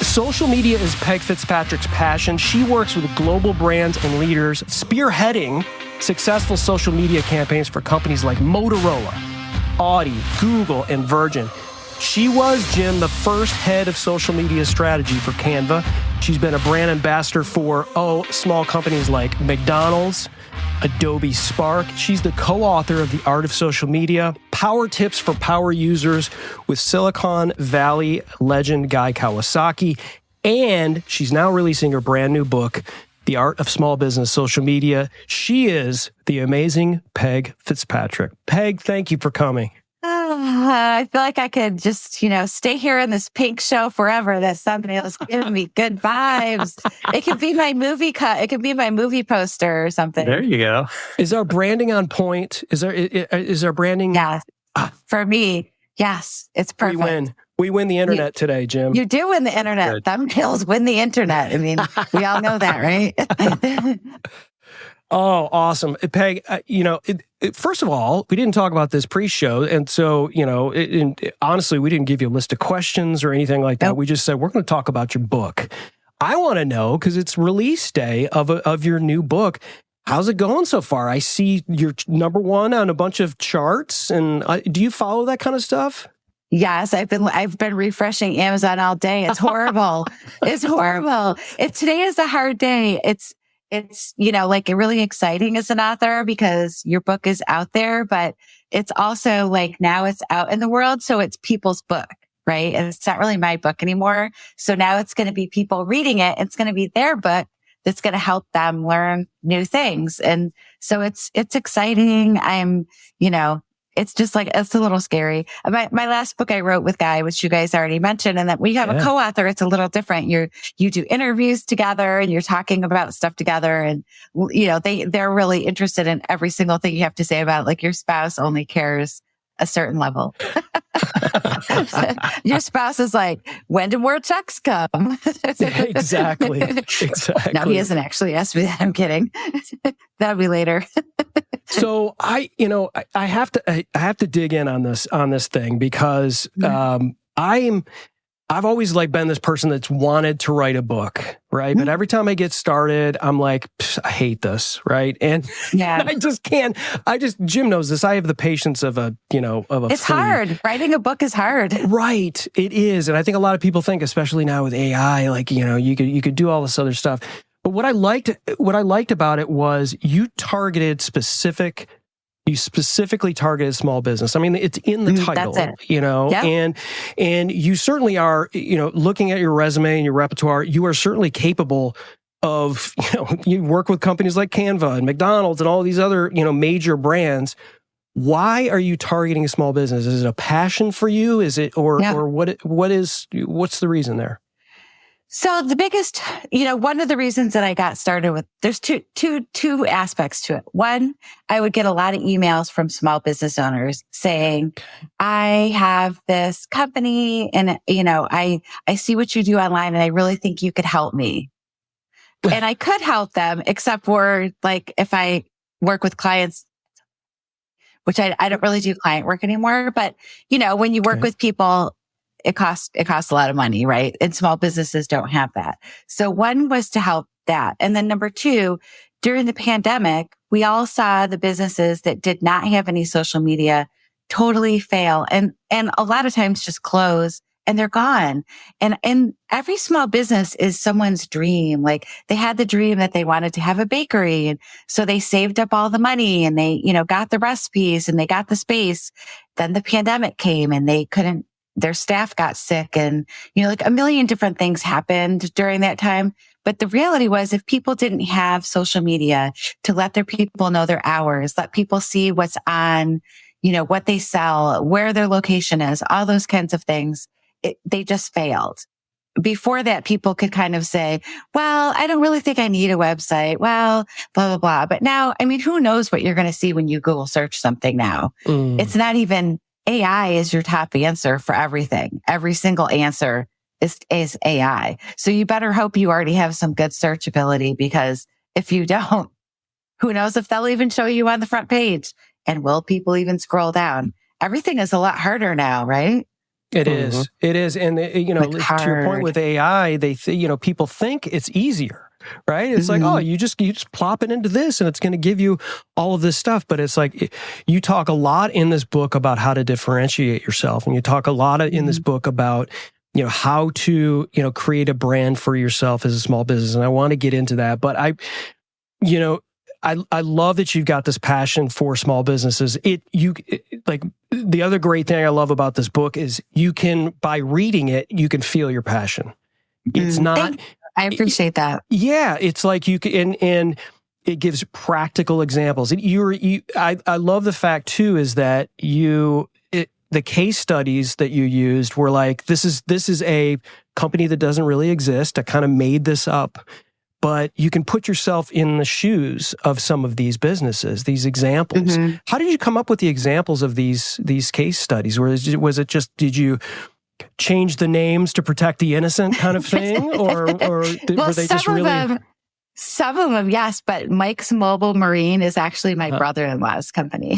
Social media is Peg Fitzpatrick's passion. She works with global brands and leaders, spearheading successful social media campaigns for companies like Motorola, Audi, Google, and Virgin. She was, Jim, the first head of social media strategy for Canva. She's been a brand ambassador for, small companies like McDonald's, Adobe Spark. She's the co-author of The Art of Social Media, Power Tips for Power Users with Silicon Valley legend Guy Kawasaki. And she's now releasing her brand new book, The Art of Small Business Social Media. She is the amazing Peg Fitzpatrick. Peg, thank you for coming. I feel like I could just, stay here in this pink show forever. That somebody else giving me good vibes. It could be my movie cut. It could be my movie poster or something. There you go. Is our branding on point? Is our branding? Yes. For me, yes, it's perfect. We win the internet today, Jim. You do win the internet. Good. Thumbnails win the internet. I mean, we all know that, right? Oh, awesome. Peg, first of all, we didn't talk about this pre-show. And so, honestly, we didn't give you a list of questions or anything like that. Nope. We just said, we're going to talk about your book. I want to know, because it's release day of your new book. How's it going so far? I see you're number one on a bunch of charts. And do you follow that kind of stuff? Yes, I've been refreshing Amazon all day. It's horrible. It's horrible. Today is a hard day. It's really exciting as an author because your book is out there, but it's also now it's out in the world. So it's people's book, right? And it's not really my book anymore. So now it's going to be people reading it. It's going to be their book that's going to help them learn new things. And so it's exciting. It's just it's a little scary. My last book I wrote with Guy, which you guys already mentioned, and that we have a co-author. It's a little different. You do interviews together and you're talking about stuff together. And, they're really interested in every single thing you have to say about it. Your spouse only cares a certain level. Your spouse is like, when do more checks come? Exactly. No, he hasn't actually asked me that. I'm kidding. That'll be later. So I have to dig in on this thing because I've always been this person that's wanted to write a book, right? But every time I get started, I'm like, I hate this, right? And I just can't. Jim knows this. I have the patience of a It's flea. Hard. Writing a book is hard. Right. It is. And I think a lot of people think, especially now with AI, you could do all this other stuff. But what I liked about it was you specifically targeted small business. I mean, it's in the title, that's it. And you certainly are, looking at your resume and your repertoire, you are certainly capable of, you work with companies like Canva and McDonald's and all these other, major brands. Why are you targeting a small business? Is it a passion for you? Is it, or what's the reason there? So the biggest, one of the reasons that I got started with, there's two aspects to it. One, I would get a lot of emails from small business owners saying, I have this company and, I see what you do online and I really think you could help me. And I could help them, except for if I work with clients, which I don't really do client work anymore. But, when you work with people, it costs a lot of money, right? And small businesses don't have that. So one was to help that. And then number two, during the pandemic, we all saw the businesses that did not have any social media totally fail and a lot of times just close and they're gone. And every small business is someone's dream. They had the dream that they wanted to have a bakery. And so they saved up all the money and they, got the recipes and they got the space. Then the pandemic came and they couldn't, their staff got sick and, a million different things happened during that time. But the reality was if people didn't have social media to let their people know their hours, let people see what's on, what they sell, where their location is, all those kinds of things, they just failed. Before that, people could kind of say, well, I don't really think I need a website. Well, blah, blah, blah. But now, who knows what you're going to see when you Google search something now? It's not even AI is your top answer for everything. Every single answer is AI. So you better hope you already have some good searchability because if you don't, who knows if they'll even show you on the front page and will people even scroll down? Everything is a lot harder now, right? It is. It is. And, to your point with AI, people think it's easier, right? It's like, oh, you just plop it into this and it's going to give you all of this stuff. But it's like, you talk a lot in this book about how to differentiate yourself. And you talk a lot in this book about, how to, create a brand for yourself as a small business. And I want to get into that. But I love that you've got this passion for small businesses. The other great thing I love about this book is by reading it, you can feel your passion. It's not. I appreciate that. Yeah, it's like you can, and it gives practical examples. I love the fact too is that the case studies that you used were like, this is a company that doesn't really exist. I kind of made this up. But you can put yourself in the shoes of some of these businesses, these examples. How did you come up with the examples of these case studies? Was it just, did you change the names to protect the innocent kind of thing? Or were they just really... Some of them, yes, but Mike's Mobile Marine is actually my brother-in-law's company.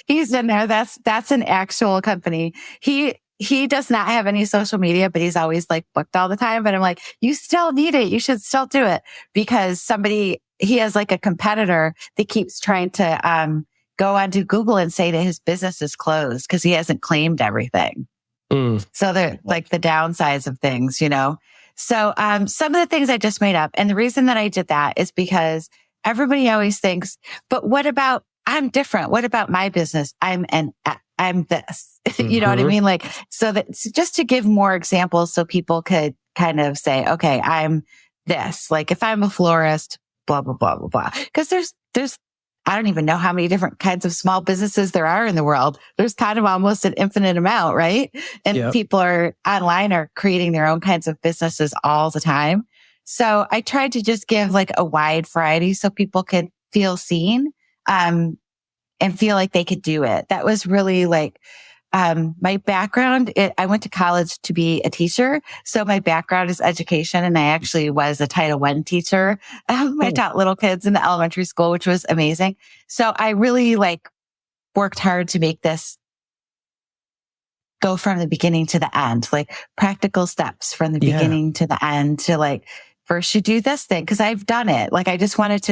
He's in there. That's an actual company. He does not have any social media, but he's always like booked all the time. But I'm like, you still need it. You should still do it because he has like a competitor that keeps trying to go onto Google and say that his business is closed because he hasn't claimed everything. So they're like the downsides of things, So some of the things I just made up. And the reason that I did that is because everybody always thinks, but what about, I'm different. What about my business? I'm this, you know what I mean? Like, so that just to give more examples so people could kind of say, okay, I'm this, like if I'm a florist, blah, blah, blah, blah, blah. Cause there's, I don't even know how many different kinds of small businesses there are in the world. There's kind of almost an infinite amount, right? And people are creating their own kinds of businesses all the time. So I tried to just give like a wide variety so people could feel seen, and feel like they could do it. That was really like, my background. I went to college to be a teacher. So my background is education. And I actually was a Title I teacher. I taught little kids in the elementary school, which was amazing. So I really worked hard to make this go from the beginning to the end, like practical steps from the beginning to the end to first you do this thing. Cause I've done it. I just wanted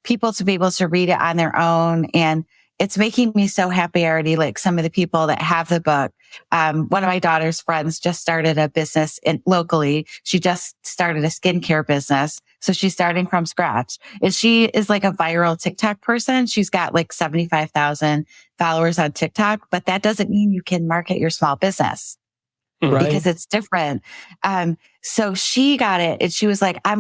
people to be able to read it on their own. And it's making me so happy already. Some of the people that have the book. One of my daughter's friends just started a business locally. She just started a skincare business. So she's starting from scratch. And she is a viral TikTok person. She's got 75,000 followers on TikTok, but that doesn't mean you can market your small business. Right. Because it's different. So she got it and she was like, I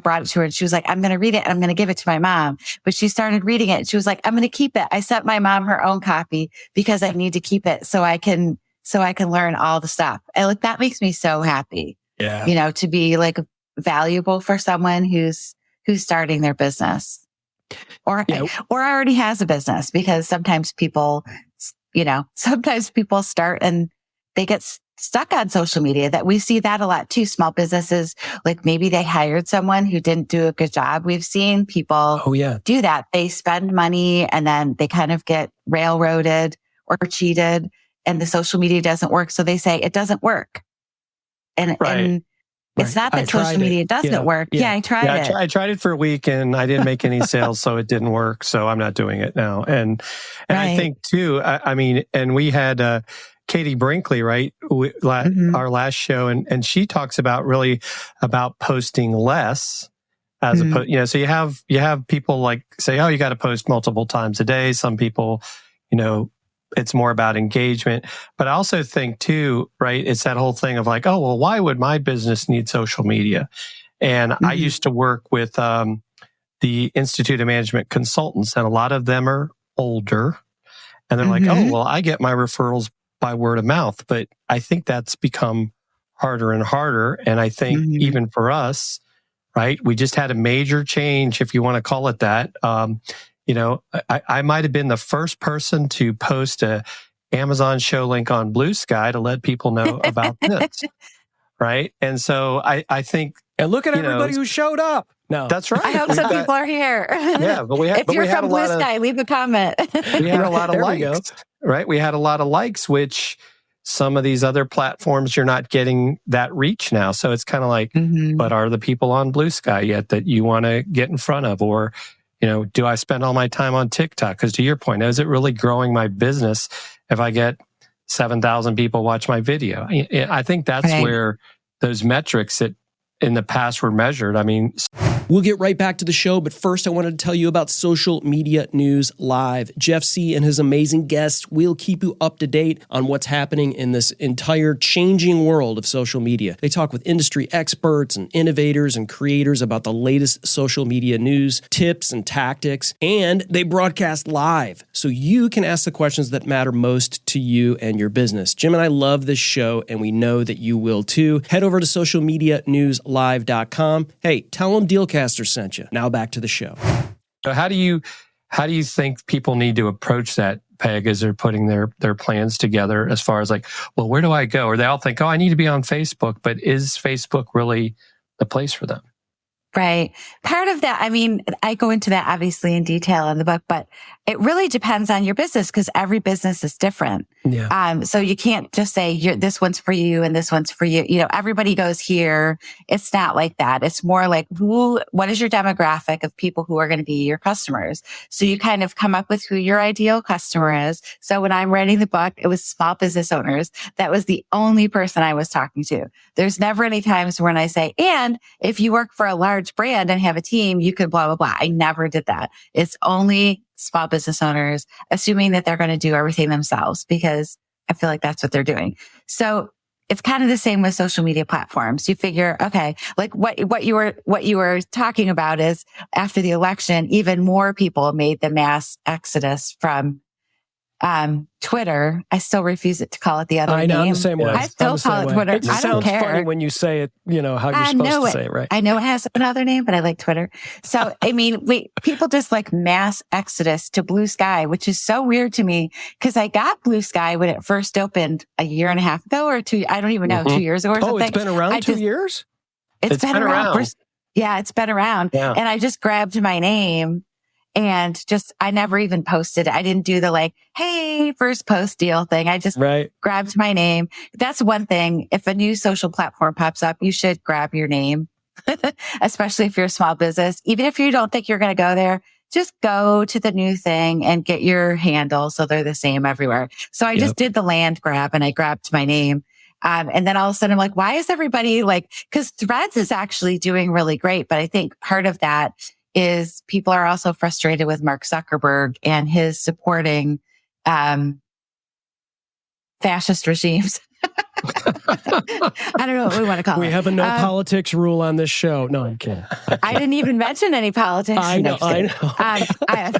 brought it to her and she was like, I'm going to read it and I'm going to give it to my mom. But she started reading it and she was like, I'm going to keep it. I sent my mom her own copy because I need to keep it so I can learn all the stuff. And that makes me so happy. Yeah. To be valuable for someone who's starting their business or already has a business, because sometimes people start and they get stuck on social media. That we see that a lot too. Small businesses, maybe they hired someone who didn't do a good job. We've seen people do that. They spend money and then they kind of get railroaded or cheated and the social media doesn't work. So they say it doesn't work. And it's not that social media doesn't work. Yeah, I tried it. I tried it for a week and I didn't make any sales, so it didn't work. So I'm not doing it now. And I think too, and we had, Katie Brinkley, right? Our last show. And she talks about posting less as opposed, so you have people say, oh, you got to post multiple times a day. Some people, it's more about engagement. But I also think too, right? It's that whole thing of oh, well, why would my business need social media? And I used to work with, the Institute of Management Consultants, and a lot of them are older and they're oh, well, I get my referrals by word of mouth. But I think that's become harder and harder. And I think even for us, right, we just had a major change, if you want to call it that. I might have been the first person to post a Amazon show link on Blue Sky to let people know about this. Right. And so I think, and look at everybody who showed up. No, that's right. I hope some people are here. Yeah, but if you're from Blue Sky, leave a comment. We had a lot of likes. right? We had a lot of likes, which some of these other platforms, you're not getting that reach now. So it's kind of like, but are the people on Blue Sky yet that you want to get in front of? Or, do I spend all my time on TikTok? Because to your point, is it really growing my business if I get 7,000 people watch my video? I think that's where those metrics that in the past were measured. I mean, we'll get right back to the show, but first I wanted to tell you about Social Media News Live. Jeff C. and his amazing guests will keep you up to date on what's happening in this entire changing world of social media. They talk with industry experts and innovators and creators about the latest social media news, tips, and tactics, and they broadcast live, so you can ask the questions that matter most to you and your business. Jim and I love this show, and we know that you will too. Head over to socialmedianewslive.com. Hey, tell them Dealcasters sent you. Now back to the show. So how do you think people need to approach that, Peg, as they're putting their plans together as far as like, well, where do I go? Or they all think, I need to be on Facebook, but is Facebook really the place for them? Right. Part of that, I mean, I go into that obviously in detail in the book, but it really depends on your business because every business is different. Yeah. So you can't just say this one's for you and this one's for you. Everybody goes here. It's not like that. It's more like what is your demographic of people who are going to be your customers? So you kind of come up with who your ideal customer is. So when I'm writing the book, it was small business owners. That was the only person I was talking to. There's never any times when I say, and if you work for a large brand and have a team, you could blah, blah, blah. I never did that. It's only small business owners, assuming that they're going to do everything themselves because I feel like that's what they're doing. So it's kind of the same with social media platforms. You figure, okay, like what you were talking about is after the election, even more people made the mass exodus from Twitter. I still refuse to call it the other name. I know, I'm the same way. I still call it Twitter. It I don't care. sounds funny when you say it, how you're supposed to say it, right? I know it has another name, but I like Twitter. So, I mean, people just like mass exodus to Blue Sky, which is so weird to me because I got Blue Sky when it first opened a year and a half ago or two. I don't even know, 2 years ago or something. Oh, it's been around 2 years? It's been around. Yeah, it's been around. Yeah. And I just grabbed my name. And I never even posted it. I didn't do the hey, first post deal thing. I just grabbed my name. That's one thing. If a new social platform pops up, you should grab your name, especially if you're a small business. Even if you don't think you're going to go there, just go to the new thing and get your handle so they're the same everywhere. So I just did the land grab and I grabbed my name. And then all of a sudden I'm like, why is everybody because Threads is actually doing really great. But I think part of that is people are also frustrated with Mark Zuckerberg and his supporting fascist regimes. I don't know what we want to call it. We have a no politics rule on this show. No, I'm kidding. I didn't even mention any politics. I know. I'm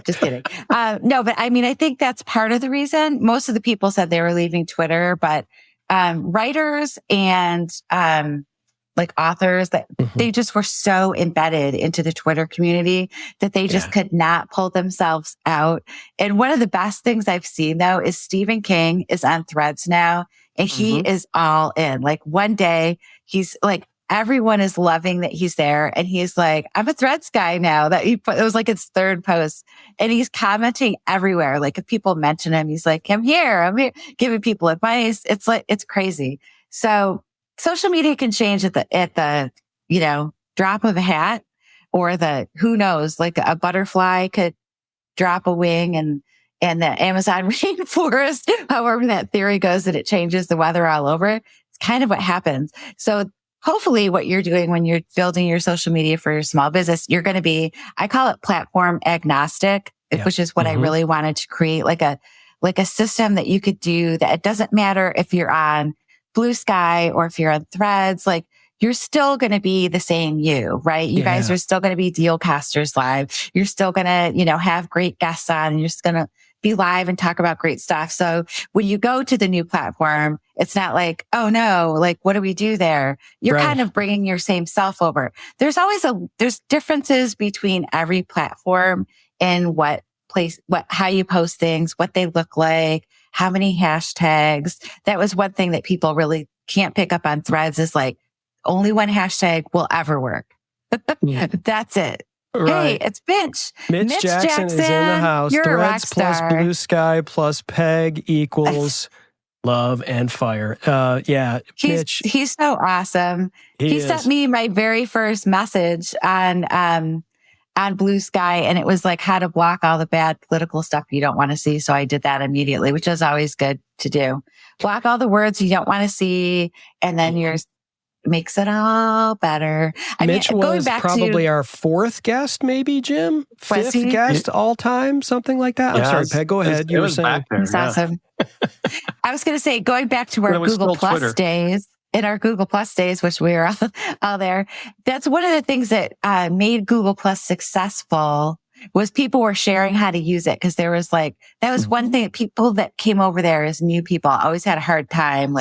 just kidding. No, but I mean, I think that's part of the reason. Most of the people said they were leaving Twitter, but writers and authors that they just were so embedded into the Twitter community that they just could not pull themselves out. And one of the best things I've seen though is Stephen King is on Threads now and he is all in. One day he's everyone is loving that he's there. And he's like, I'm a Threads guy now. It was his third post and he's commenting everywhere. If people mention him, he's like, I'm here, giving people advice. It's crazy. So social media can change at the drop of a hat or who knows, a butterfly could drop a wing and the Amazon rainforest, however that theory goes, that it changes the weather all over. It's kind of what happens. So hopefully what you're doing when you're building your social media for your small business, you're going to be, I call it platform agnostic, which is what I really wanted to create, like a system that you could do that it doesn't matter if you're on Blue Sky or if you're on Threads, you're still going to be the same you, right? You guys are still going to be Dealcasters live. You're still going to, have great guests on and you're just going to be live and talk about great stuff. So when you go to the new platform, it's not oh no, what do we do there? You're kind of bringing your same self over. There's always there's differences between every platform and how you post things, what they look like, how many hashtags. That was one thing that people really can't pick up on Threads is only one hashtag will ever work. That's it. Hey, it's Mitch. Mitch Jackson is in the house. You're Threads a rock plus Blue Sky plus Peg equals love and fire. Mitch. He's so awesome. He sent me my very first message on Blue Sky, and it was like how to block all the bad political stuff you don't want to see. So I did that immediately, which is always good to do. Block all the words you don't want to see, and then yours makes it all better. Mitch was probably our fourth guest, maybe, Jim? Fifth guest all time, something like that. I'm sorry, Peg, go ahead. You were saying. It's awesome. I was going to say, going back to our Google Plus days, in our Google Plus days, which we were all there, that's one of the things that made Google Plus successful was people were sharing how to use it. Cause there was that was one thing, people that came over there as new people always had a hard time.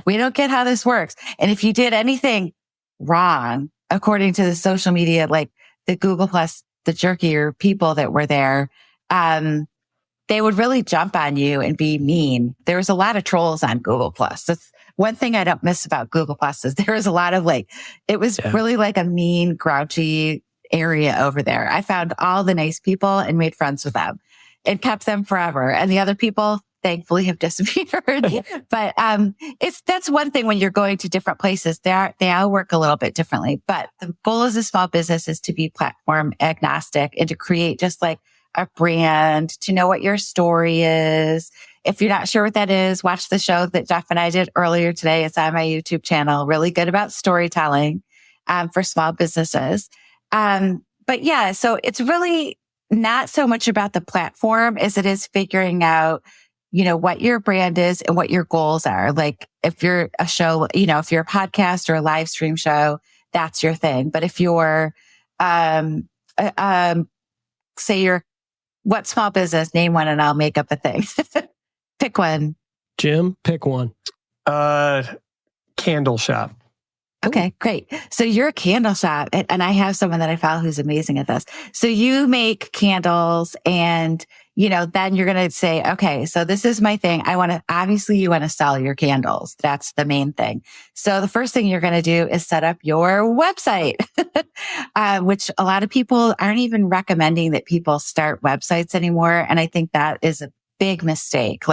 We don't get how this works. And if you did anything wrong, according to the social media, like the Google Plus, the jerkier people that were there, they would really jump on you and be mean. There was a lot of trolls on Google Plus. That's one thing I don't miss about Google Plus is there was a lot of it was really like a mean, grouchy area over there. I found all the nice people and made friends with them and kept them forever. And the other people thankfully have disappeared. But that's one thing when you're going to different places. They all work a little bit differently. But the goal as a small business is to be platform agnostic and to create just like a brand, to know what your story is. If you're not sure what that is, watch the show that Jeff and I did earlier today. It's on my YouTube channel. Really good about storytelling for small businesses. But yeah, so it's really not so much about the platform as it is figuring out, what your brand is and what your goals are. Like if you're a show, if you're a podcast or a live stream show, that's your thing. But if you're, say you're what small business, name one and I'll make up a thing. Pick one. Jim, pick one. Candle shop. Okay, great. So you're a candle shop, and I have someone that I follow who's amazing at this. So you make candles and, then you're going to say, okay, so this is my thing. Obviously you want to sell your candles. That's the main thing. So the first thing you're going to do is set up your website, which a lot of people aren't even recommending that people start websites anymore. And I think that is a big mistake.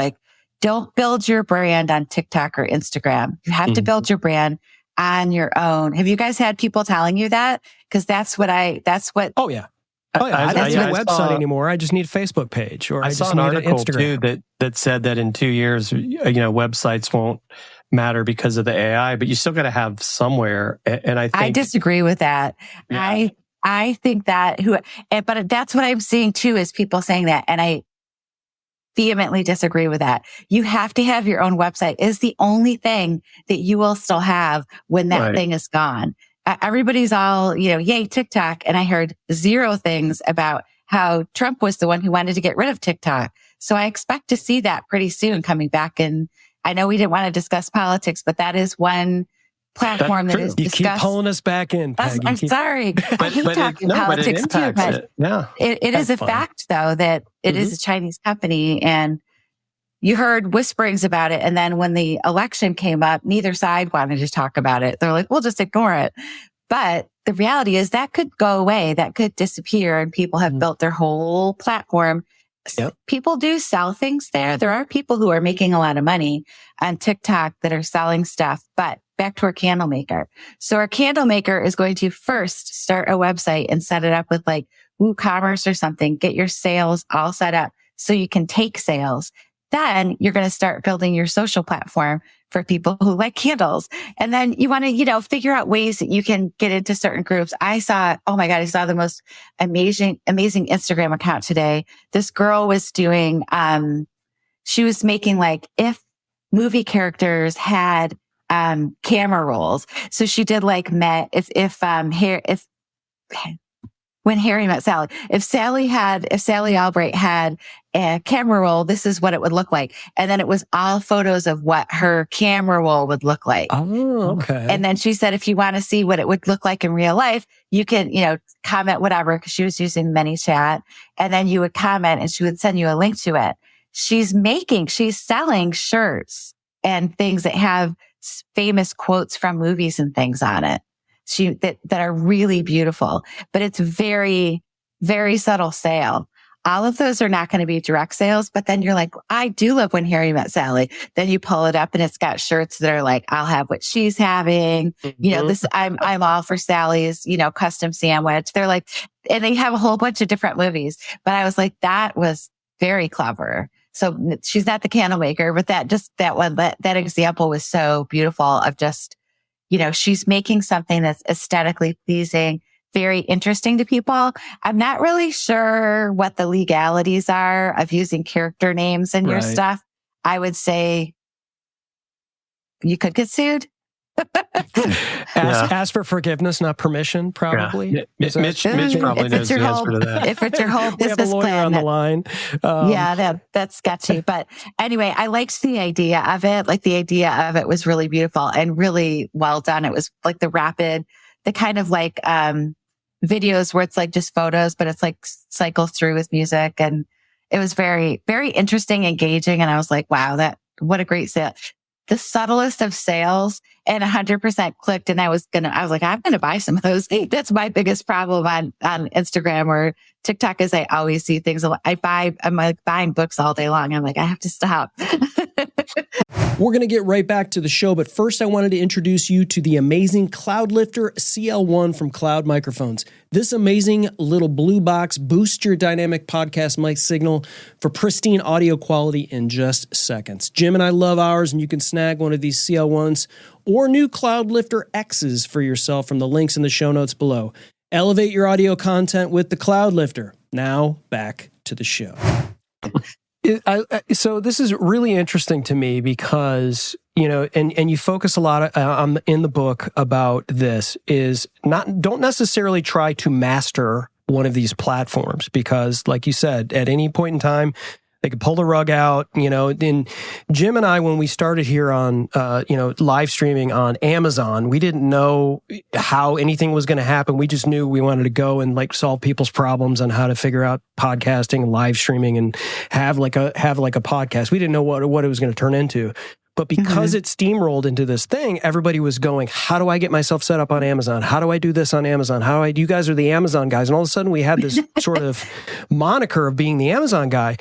Don't build your brand on TikTok or Instagram. You have to build your brand on your own. Have you guys had people telling you that? Because Oh yeah. I don't need a website anymore. I just need a Facebook page, or I saw just an need article an Instagram. too that said that in 2 years, websites won't matter because of the AI, but you still got to have somewhere. And I disagree with that. Yeah. I think that but that's what I'm seeing too, is people saying that. And I vehemently disagree with that. You have to have your own website. Is the only thing that you will still have when that thing is gone. Everybody's all, yay, TikTok. And I heard zero things about how Trump was the one who wanted to get rid of TikTok. So I expect to see that pretty soon coming back. And I know we didn't want to discuss politics, but that is one platform that is discussed. You keep pulling us back in, Peg. I'm sorry. I hate talking politics too, but it is a fact though that it is a Chinese company, and you heard whisperings about it. And then when the election came up, neither side wanted to talk about it. They're like, we'll just ignore it. But the reality is that could go away. That could disappear. And people have built their whole platform. Yep. People do sell things there. There are people who are making a lot of money on TikTok that are selling stuff, but back to our candle maker. So our candle maker is going to first start a website and set it up with WooCommerce or something. Get your sales all set up so you can take sales. Then you're going to start building your social platform for people who like candles. And then you want to, figure out ways that you can get into certain groups. I saw the most amazing Instagram account today. This girl was doing, she was making if movie characters had, camera rolls. So she did when Harry Met Sally, if Sally Albright had a camera roll, this is what it would look like. And then it was all photos of what her camera roll would look like. Oh, okay. And then she said, if you want to see what it would look like in real life, you can, comment whatever, because she was using ManyChat. And then you would comment and she would send you a link to it. She's selling shirts and things that have famous quotes from movies and things on it. that are really beautiful, but it's very, very subtle sale. All of those are not going to be direct sales, but then you're like, I do love When Harry Met Sally. Then you pull it up and it's got shirts that are like, I'll have what she's having. This, I'm all for Sally's, custom sandwich. They're like, and they have a whole bunch of different movies, but I was like, that was very clever. So she's not the candle maker, but that example was so beautiful of just, she's making something that's aesthetically pleasing, very interesting to people. I'm not really sure what the legalities are of using character names in your stuff. I would say you could get sued. Ask for forgiveness, not permission, probably. Yeah. Mitch probably knows the answer to that. If it's your whole business we have a lawyer plan on the line. That's sketchy. But anyway, I liked the idea of it. Like the idea of it was really beautiful and really well done. It was like the kind of like videos where it's like just photos, but it's like cycles through with music. And it was very, very interesting, engaging. And I was like, wow, what a great sale. The subtlest of sales, and 100% clicked. And I was like, I'm going to buy some of those. That's my biggest problem on Instagram or TikTok is I always see things. I'm like buying books all day long. I'm like, I have to stop. We're going to get right back to the show, but first I wanted to introduce you to the amazing Cloudlifter CL1 from Cloud Microphones. This amazing little blue box boosts your dynamic podcast mic signal for pristine audio quality in just seconds. Jim and I love ours, and you can snag one of these CL1s or new Cloudlifter X's for yourself from the links in the show notes below. Elevate your audio content with the Cloudlifter. Now, back to the show. So this is really interesting to me because, and you focus a lot in the book about this is don't necessarily try to master one of these platforms because, like you said, at any point in time, they could pull the rug out, Then Jim and I, when we started here on, live streaming on Amazon, we didn't know how anything was going to happen. We just knew we wanted to go and solve people's problems on how to figure out podcasting and live streaming and have like a podcast. We didn't know what it was going to turn into. But because it steamrolled into this thing, everybody was going, how do I get myself set up on Amazon? How do I do this on Amazon? You guys are the Amazon guys. And all of a sudden we had this sort of moniker of being the Amazon guy.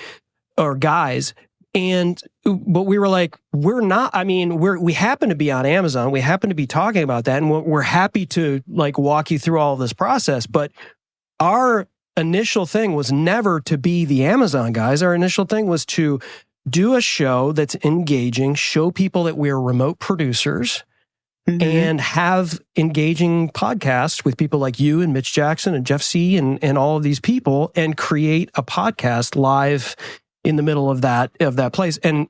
Or guys. But we were like, we're not, we happen to be on Amazon. We happen to be talking about that. And we're happy to walk you through all of this process. But our initial thing was never to be the Amazon guys. Our initial thing was to do a show that's engaging, show people that we're remote producers and have engaging podcasts with people like you and Mitch Jackson and Jeff C. and all of these people and create a podcast live in the middle of that place. And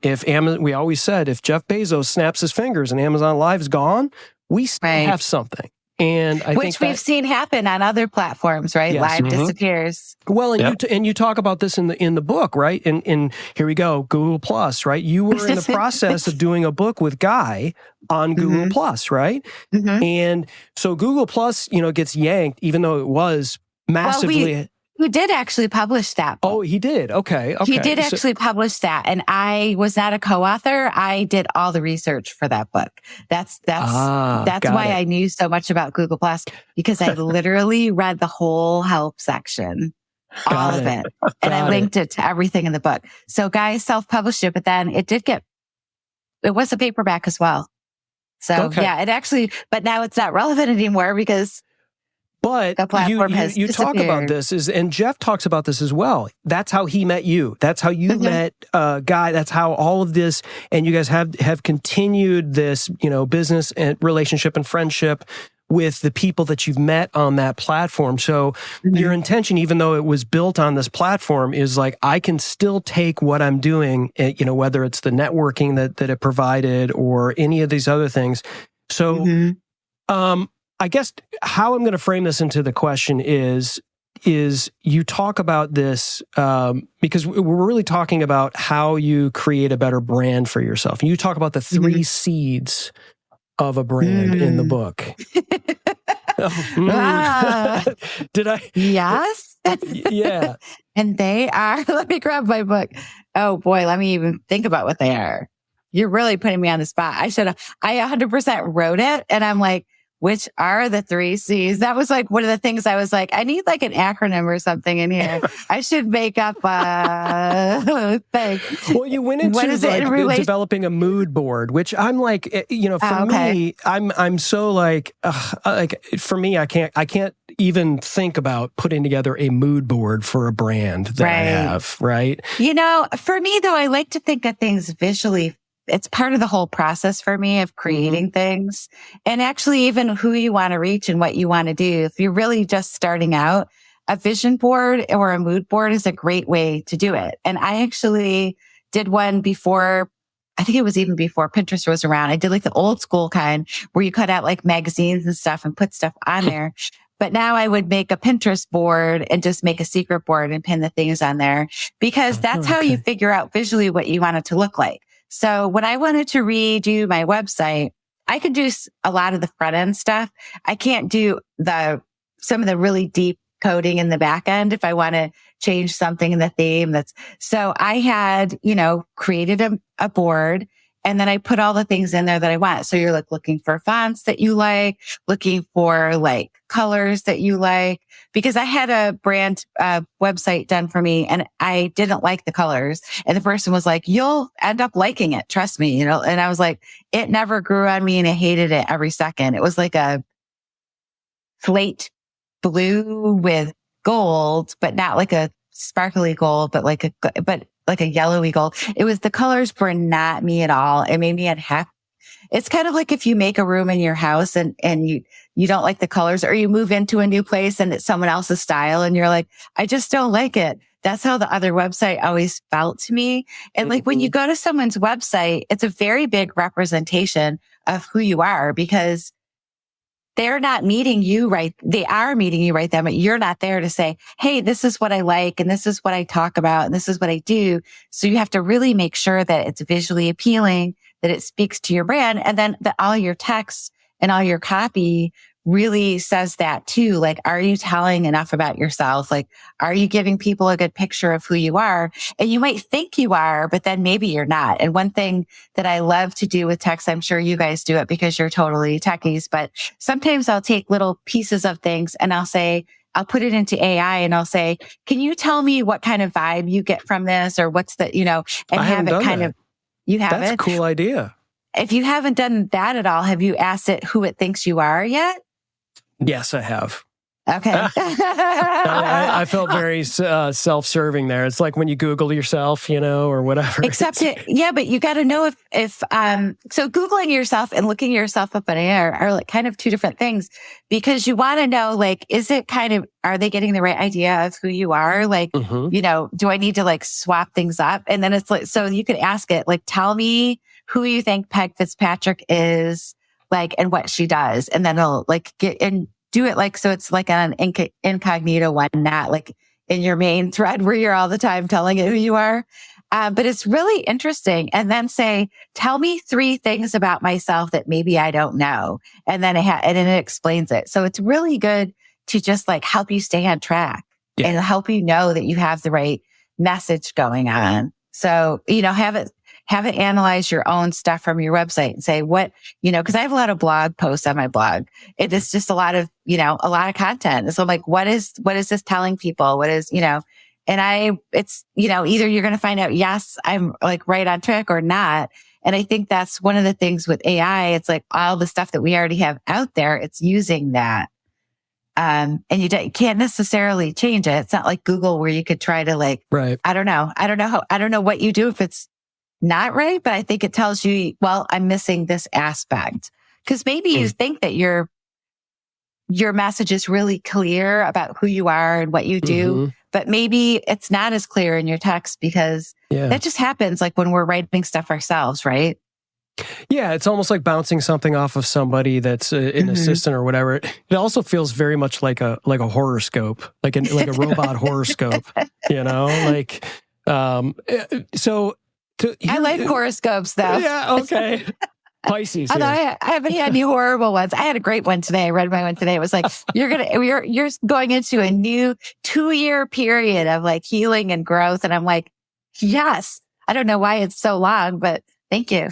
we always said, if Jeff Bezos snaps his fingers and Amazon Live is gone, we still have something. And I think we've seen happen on other platforms, right? Yes. Live disappears. Well, and you talk about this in the book, right? And here we go, Google Plus, right? You were in the process of doing a book with Guy on Google Plus, right? And so Google Plus, gets yanked, even though it was massively. Who did actually publish that book. Oh, he did. Okay. He did actually publish that. And I was not a co-author. I did all the research for that book. That's why I knew so much about Google Plus, because I literally read the whole help section, all of it. And I linked it to everything in the book. So Guy self-published it, but then it was a paperback as well. So but now it's not relevant anymore because But you talk about this and Jeff talks about this as well. That's how he met you. That's how you met Guy. That's how all of this, and you guys have continued this, business and relationship and friendship with the people that you've met on that platform. So your intention, even though it was built on this platform, is like, I can still take what I'm doing, whether it's the networking that it provided or any of these other things. So, I guess how I'm going to frame this into the question is you talk about this because we're really talking about how you create a better brand for yourself. And you talk about the 3 seeds of a brand in the book. Did I? Yes. Yeah. And they are, let me grab my book. Oh boy, let me even think about what they are. You're really putting me on the spot. I 100% wrote it. And I'm like, which are the 3 C's? That was like one of the things I was like, I need like an acronym or something in here. I should make up a thing. Well, you went into like developing a mood board, which I'm like, you know, for me, I'm so like for me, I can't even think about putting together a mood board for a brand that I have, right? You know, for me though, I like to think of things visually. It's part of the whole process for me of creating things, and actually even who you want to reach and what you want to do. If you're really just starting out, a vision board or a mood board is a great way to do it. And I actually did one before, I think it was even before Pinterest was around. I did like the old school kind where you cut out like magazines and stuff and put stuff on there. But now I would make a Pinterest board and just make a secret board and pin the things on there, because that's how you figure out visually what you want it to look like. So when I wanted to redo my website, I could do a lot of the front end stuff. I can't do some of the really deep coding in the back end if I want to change something in the theme. So I had, you know, created a board, and then I put all the things in there that I want. So you're like looking for fonts that you like, looking for like colors that you like, because I had a brand website done for me and I didn't like the colors. And the person was like, you'll end up liking it. Trust me, you know? And I was like, it never grew on me and I hated it every second. It was like a slate blue with gold, but not like a sparkly gold, but like a yellowy gold. It was, the colors were not me at all. It made me unhappy. It's kind of like if you make a room in your house and you don't like the colors, or you move into a new place and it's someone else's style and you're like, I just don't like it. That's how the other website always felt to me. And like when you go to someone's website, it's a very big representation of who you are, because they're not meeting you right. They are meeting you right then, but you're not there to say, hey, this is what I like, and this is what I talk about, and this is what I do. So you have to really make sure that it's visually appealing, that it speaks to your brand, and then that all your text and all your copy really says that too. Like, are you telling enough about yourself? Like, are you giving people a good picture of who you are? And you might think you are, but then maybe you're not. And one thing that I love to do with text, I'm sure you guys do it because you're totally techies, but sometimes I'll take little pieces of things and I'll put it into AI and I'll say, can you tell me what kind of vibe you get from this, or what's the, you know, and have it kind of, you have it. That's a cool idea. If you haven't done that at all, have you asked it who it thinks you are yet? Yes, I have. Okay. I felt very self-serving there. It's like when you Google yourself, you know, or whatever. But you got to know if so Googling yourself and looking yourself up in air are like kind of two different things, because you want to know, like, is it kind of, are they getting the right idea of who you are? Like, you know, do I need to like swap things up? And then it's like, so you could ask it, like, tell me who you think Peg Fitzpatrick is, like, and what she does. And then it'll like get and do it like, so it's like an incognito one, not like in your main thread where you're all the time telling it who you are. But it's really interesting. And then say, tell me 3 things about myself that maybe I don't know. And then and then it explains it. So it's really good to just like help you stay on track and help you know that you have the right message going on. So, you know, have it analyze your own stuff from your website and say what, you know, because I have a lot of blog posts on my blog. It is just a lot of content. So I'm like, what is this telling people? What is, you know, and it's, you know, either you're going to find out, yes, I'm like right on track or not. And I think that's one of the things with AI. It's like all the stuff that we already have out there, it's using that. And you can't necessarily change it. It's not like Google where you could try to like, right. I don't know what you do if it's not right, but I think it tells you, well, I'm missing this aspect. Because maybe you think that your message is really clear about who you are and what you do, but maybe it's not as clear in your text, because that just happens like when we're writing stuff ourselves, right? Yeah, it's almost like bouncing something off of somebody that's an assistant or whatever. It also feels very much like a horoscope, like a robot horoscope, you know, like so. I like horoscopes, though. Yeah, okay. Pisces. Although I haven't had any horrible ones. I had a great one today. I read my one today. It was like, you're going into a new 2-year period of like healing and growth. And I'm like, yes. I don't know why it's so long, but Thank you.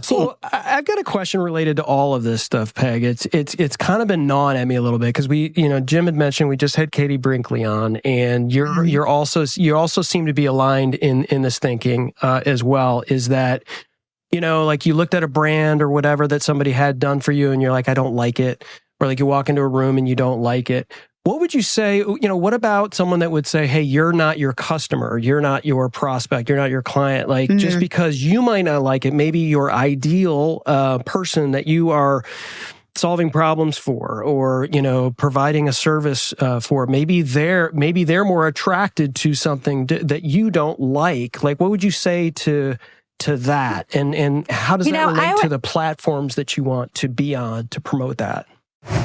So I've got a question related to all of this stuff, Peg. It's kind of been gnawing at me a little bit because Jim had mentioned we just had Katie Brinkley on, and you also seem to be aligned in this thinking as well. Is that like you looked at a brand or whatever that somebody had done for you, and you're like, I don't like it, or like you walk into a room and you don't like it. What would you say, what about someone that would say, hey, you're not your customer, you're not your prospect, you're not your client, like just because you might not like it, maybe your ideal person that you are solving problems for, or, providing a service for, maybe they're more attracted to something that you don't like. Like, what would you say to that? And how does that relate to the platforms that you want to be on to promote that?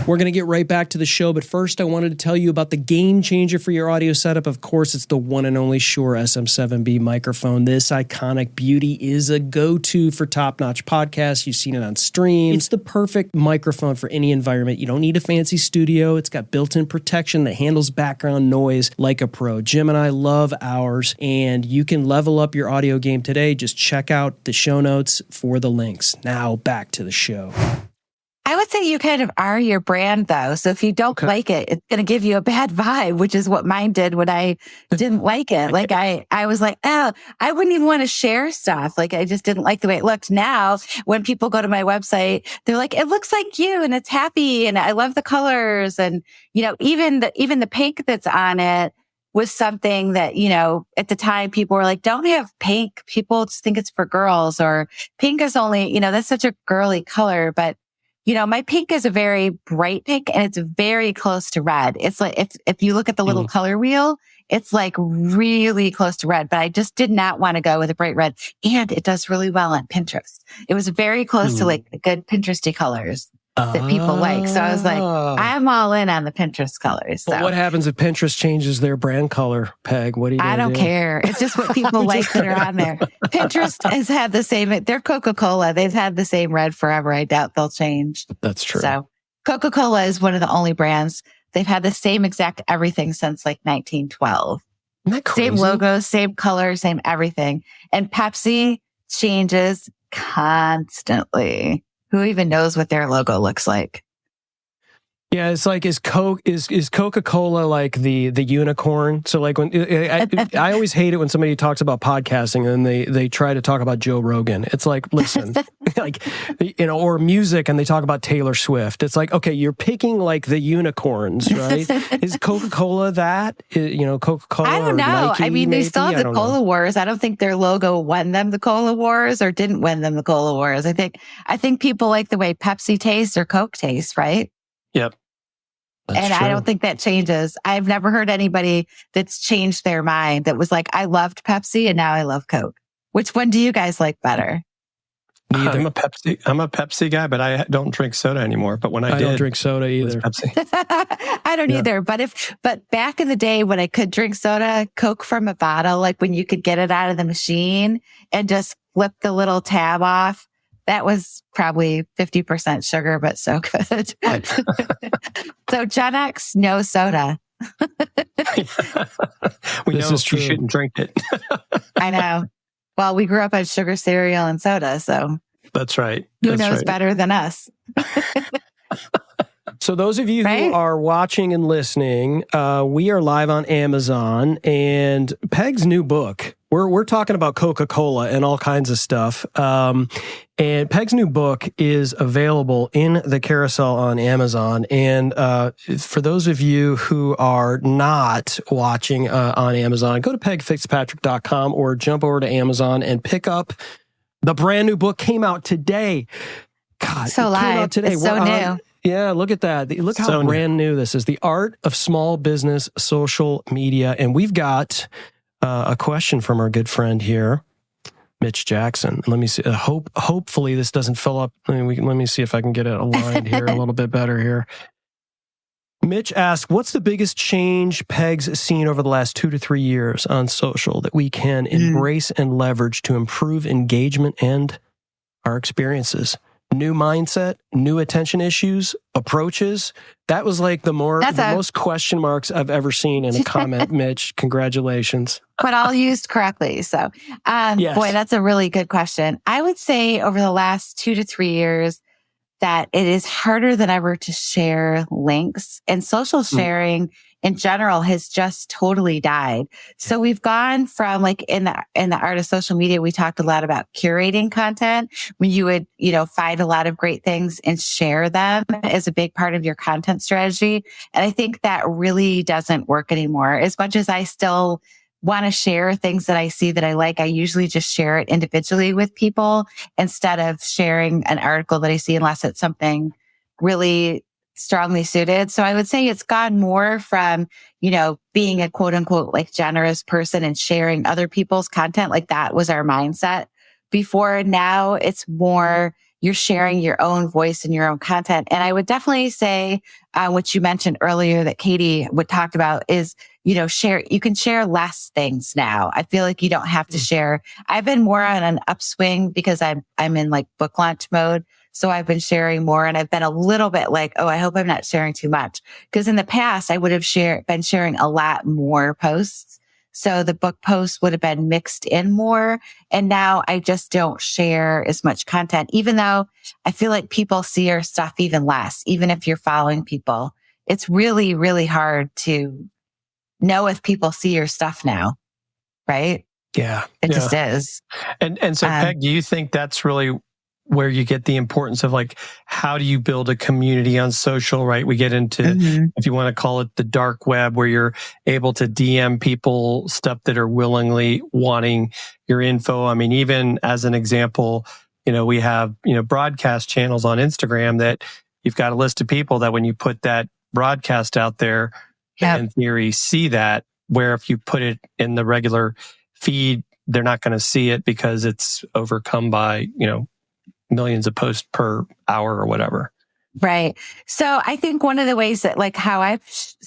We're going to get right back to the show, but first I wanted to tell you about the game changer for your audio setup. Of course, it's the one and only Shure SM7B microphone. This iconic beauty is a go-to for top-notch podcasts. You've seen it on streams. It's the perfect microphone for any environment. You don't need a fancy studio. It's got built-in protection that handles background noise like a pro. Jim and I love ours, and you can level up your audio game today. Just check out the show notes for the links. Now back to the show. I would say you kind of are your brand, though. So if you don't like it, it's going to give you a bad vibe, which is what mine did when I didn't like it. Like I was like, oh, I wouldn't even want to share stuff. Like I just didn't like the way it looked. Now, when people go to my website, they're like, it looks like you and it's happy and I love the colors. And, even the pink that's on it was something that, at the time people were like, don't have pink. People just think it's for girls, or pink is only, that's such a girly color. But my pink is a very bright pink and it's very close to red. It's like, if you look at the little color wheel, it's like really close to red, but I just did not want to go with a bright red. And it does really well on Pinterest. It was very close to like the good Pinteresty colors that people like. So I was like, I'm all in on the Pinterest colors. So. But what happens if Pinterest changes their brand color, Peg? What do you do? I don't care. It's just what people like that are on there. Pinterest has had the same, they're Coca-Cola. They've had the same red forever. I doubt they'll change. That's true. So Coca-Cola is one of the only brands. They've had the same exact everything since like 1912. Isn't that crazy? Same logo, same color, same everything. And Pepsi changes constantly. Who even knows what their logo looks like? Yeah, it's like, is Coca-Cola like the unicorn? So like when I always hate it when somebody talks about podcasting and they try to talk about Joe Rogan. It's like, listen, like, or music and they talk about Taylor Swift. It's like, okay, you're picking like the unicorns, right? Is Coca-Cola that? Coca-Cola? I don't know. Nike, I mean, they still have the Cola Wars. I don't think their logo won them the Cola Wars or didn't win them the Cola Wars. I think people like the way Pepsi tastes or Coke tastes, right? Yep. And true. I don't think that changes. I've never heard anybody that's changed their mind that was like, I loved Pepsi and now I love Coke. Which one do you guys like better? I'm a Pepsi guy, but I don't drink soda anymore. But when I don't drink soda either. Pepsi. I don't either. But back in the day when I could drink soda, Coke from a bottle, like when you could get it out of the machine and just flip the little tab off, that was probably 50% sugar, but so good. So Gen X, no soda. We know you shouldn't drink it. I know. Well, we grew up on sugar cereal and soda, so that's right. Who knows better than us? So those of you who are watching and listening, we are live on Amazon, and Peg's new book. We're talking about Coca-Cola and all kinds of stuff. And Peg's new book is available in the carousel on Amazon. And for those of you who are not watching on Amazon, go to pegfitzpatrick.com or jump over to Amazon and pick up the brand new book. Came out today. God, so live. Came out today. It's so new. Yeah, look at that. Look how brand new this is. The Art of Small Business Social Media. And we've got a question from our good friend here, Mitch Jackson. Let me see. Hopefully this doesn't fill up. Let me see if I can get it aligned here a little bit better here. Mitch asks, what's the biggest change Peg's seen over the last 2 to 3 years on social that we can embrace and leverage to improve engagement and our experiences? new mindset, new attention issues, approaches. That was like the most question marks I've ever seen in a comment, Mitch. Congratulations. But all used correctly. So, Yes. Boy, that's a really good question. I would say over the last 2 to 3 years that it is harder than ever to share links, and social sharing in general has just totally died. So we've gone from, like, in the art of social media, we talked a lot about curating content when you would, find a lot of great things and share them as a big part of your content strategy. And I think that really doesn't work anymore. As much as I still want to share things that I see that I like, I usually just share it individually with people instead of sharing an article that I see, unless it's something really strongly suited. So I would say it's gone more from, being a quote unquote like generous person and sharing other people's content. Like that was our mindset before. Now it's more you're sharing your own voice and your own content. And I would definitely say, what you mentioned earlier that Katie would talk about is, you can share less things now. I feel like you don't have to share. I've been more on an upswing because I'm in like book launch mode. So I've been sharing more, and I've been a little bit like, oh, I hope I'm not sharing too much. Because in the past, I would have been sharing a lot more posts. So the book posts would have been mixed in more. And now I just don't share as much content, even though I feel like people see your stuff even less, even if you're following people. It's really, really hard to know if people see your stuff now, right? Yeah. It just is. And so, Peg, do you think that's really where you get the importance of, like, how do you build a community on social, right? We get into, if you want to call it the dark web, where you're able to DM people stuff that are willingly wanting your info. I mean, even as an example, we have, broadcast channels on Instagram that you've got a list of people that when you put that broadcast out there, in theory, see that, where if you put it in the regular feed, they're not going to see it because it's overcome by, millions of posts per hour or whatever. Right. So I think one of the ways that, like, how I've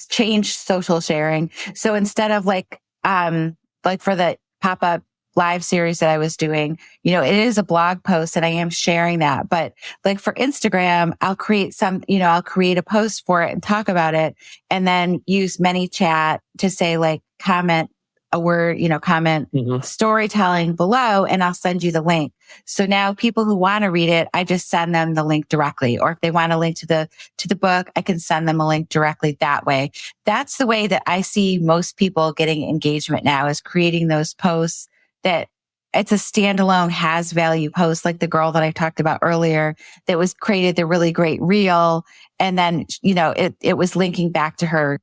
changed social sharing. So instead of like for the pop-up live series that I was doing, it is a blog post and I am sharing that. But like for Instagram, I'll create I'll create a post for it and talk about it, and then use ManyChat to say, like, comment a word, comment storytelling below, and I'll send you the link. So now people who want to read it, I just send them the link directly. Or if they want a link to the book, I can send them a link directly that way. That's the way that I see most people getting engagement now, is creating those posts that it's a standalone has value post, like the girl that I talked about earlier that was created the really great reel. And then, it was linking back to her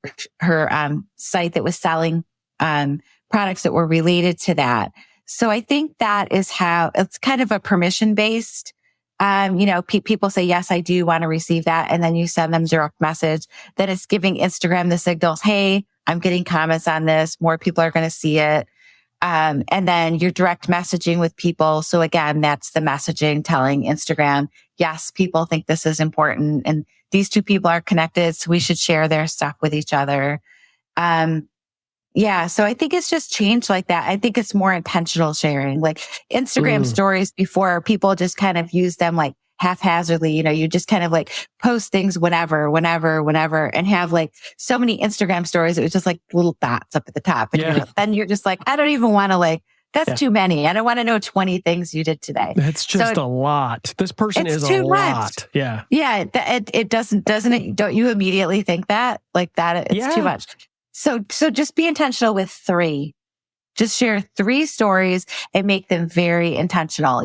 site that was selling, products that were related to that. So I think that is how it's kind of a permission based. People say, yes, I do want to receive that. And then you send them direct message. Then it's giving Instagram the signals. Hey, I'm getting comments on this. More people are going to see it. And then you're direct messaging with people. So again, that's the messaging telling Instagram, yes, people think this is important and these two people are connected. So we should share their stuff with each other. Yeah. So I think it's just changed like that. I think it's more intentional sharing, like Instagram stories before, people just kind of use them like haphazardly. You just kind of like post things whenever, and have like so many Instagram stories. It was just like little dots up at the top. And then you're just like, I don't even want to that's too many. I don't want to know 20 things you did today. That's just a lot. This person is a lot. Yeah. Yeah. It doesn't it? Don't you immediately think that? Like that? It's too much. So just be intentional with 3. Just share 3 stories and make them very intentional.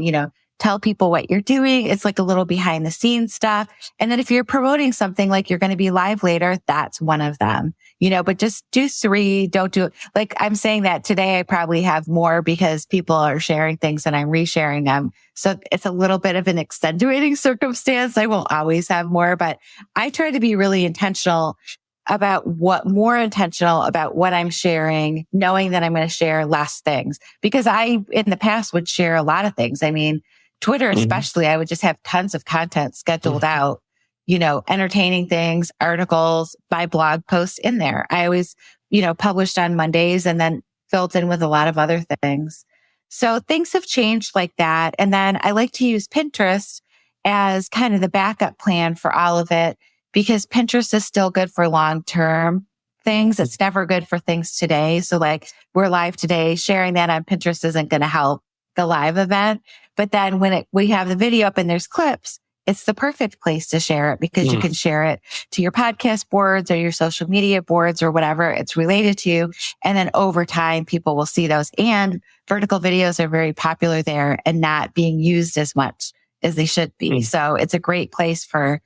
Tell people what you're doing. It's like a little behind the scenes stuff. And then if you're promoting something, like you're going to be live later, that's one of them, but just do 3. Don't do it. Like I'm saying that today, I probably have more because people are sharing things and I'm resharing them. So it's a little bit of an extenuating circumstance. I won't always have more, but I try to be really intentional about what I'm sharing, knowing that I'm going to share less things, because I, in the past, would share a lot of things. I mean, Twitter, especially, I would just have tons of content scheduled out, entertaining things, articles, my blog posts in there. I always, published on Mondays and then filled in with a lot of other things. So things have changed like that. And then I like to use Pinterest as kind of the backup plan for all of it, because Pinterest is still good for long-term things. It's never good for things today. So like we're live today, sharing that on Pinterest isn't going to help the live event. But then when we have the video up and there's clips, it's the perfect place to share it because you can share it to your podcast boards or your social media boards or whatever it's related to. And then over time, people will see those. And vertical videos are very popular there and not being used as much as they should be. So it's a great place for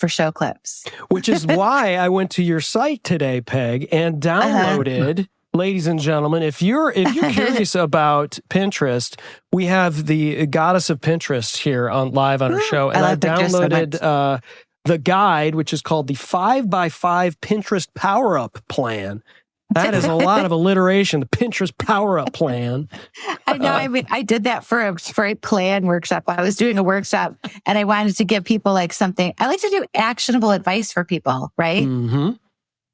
show clips. Which is why I went to your site today, Peg, and downloaded, ladies and gentlemen, if you're curious about Pinterest, we have the goddess of Pinterest here live on our show. And I downloaded the guide, which is called the 5x5 Pinterest Power-Up Plan. That is a lot of alliteration, the Pinterest Power-Up Plan. I know. I mean, I did that for a plan workshop. I was doing a workshop and I wanted to give people like something. I like to do actionable advice for people, right? Mm-hmm.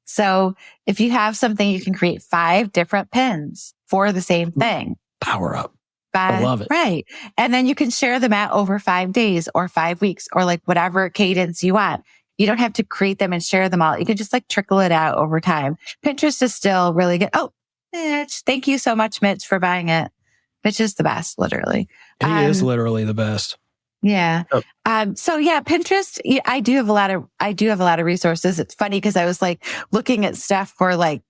So if you have something, you can create 5 different pins for the same thing. Power up. I love it. Right. And then you can share them out over 5 days or 5 weeks or like whatever cadence you want. You don't have to create them and share them all. You can just like trickle it out over time. Pinterest is still really good. Oh, Mitch, thank you so much, Mitch, for buying it. Mitch is the best, literally. He is literally the best. Yeah. So yeah, Pinterest, I do have a lot of resources. It's funny because I was like looking at stuff for like,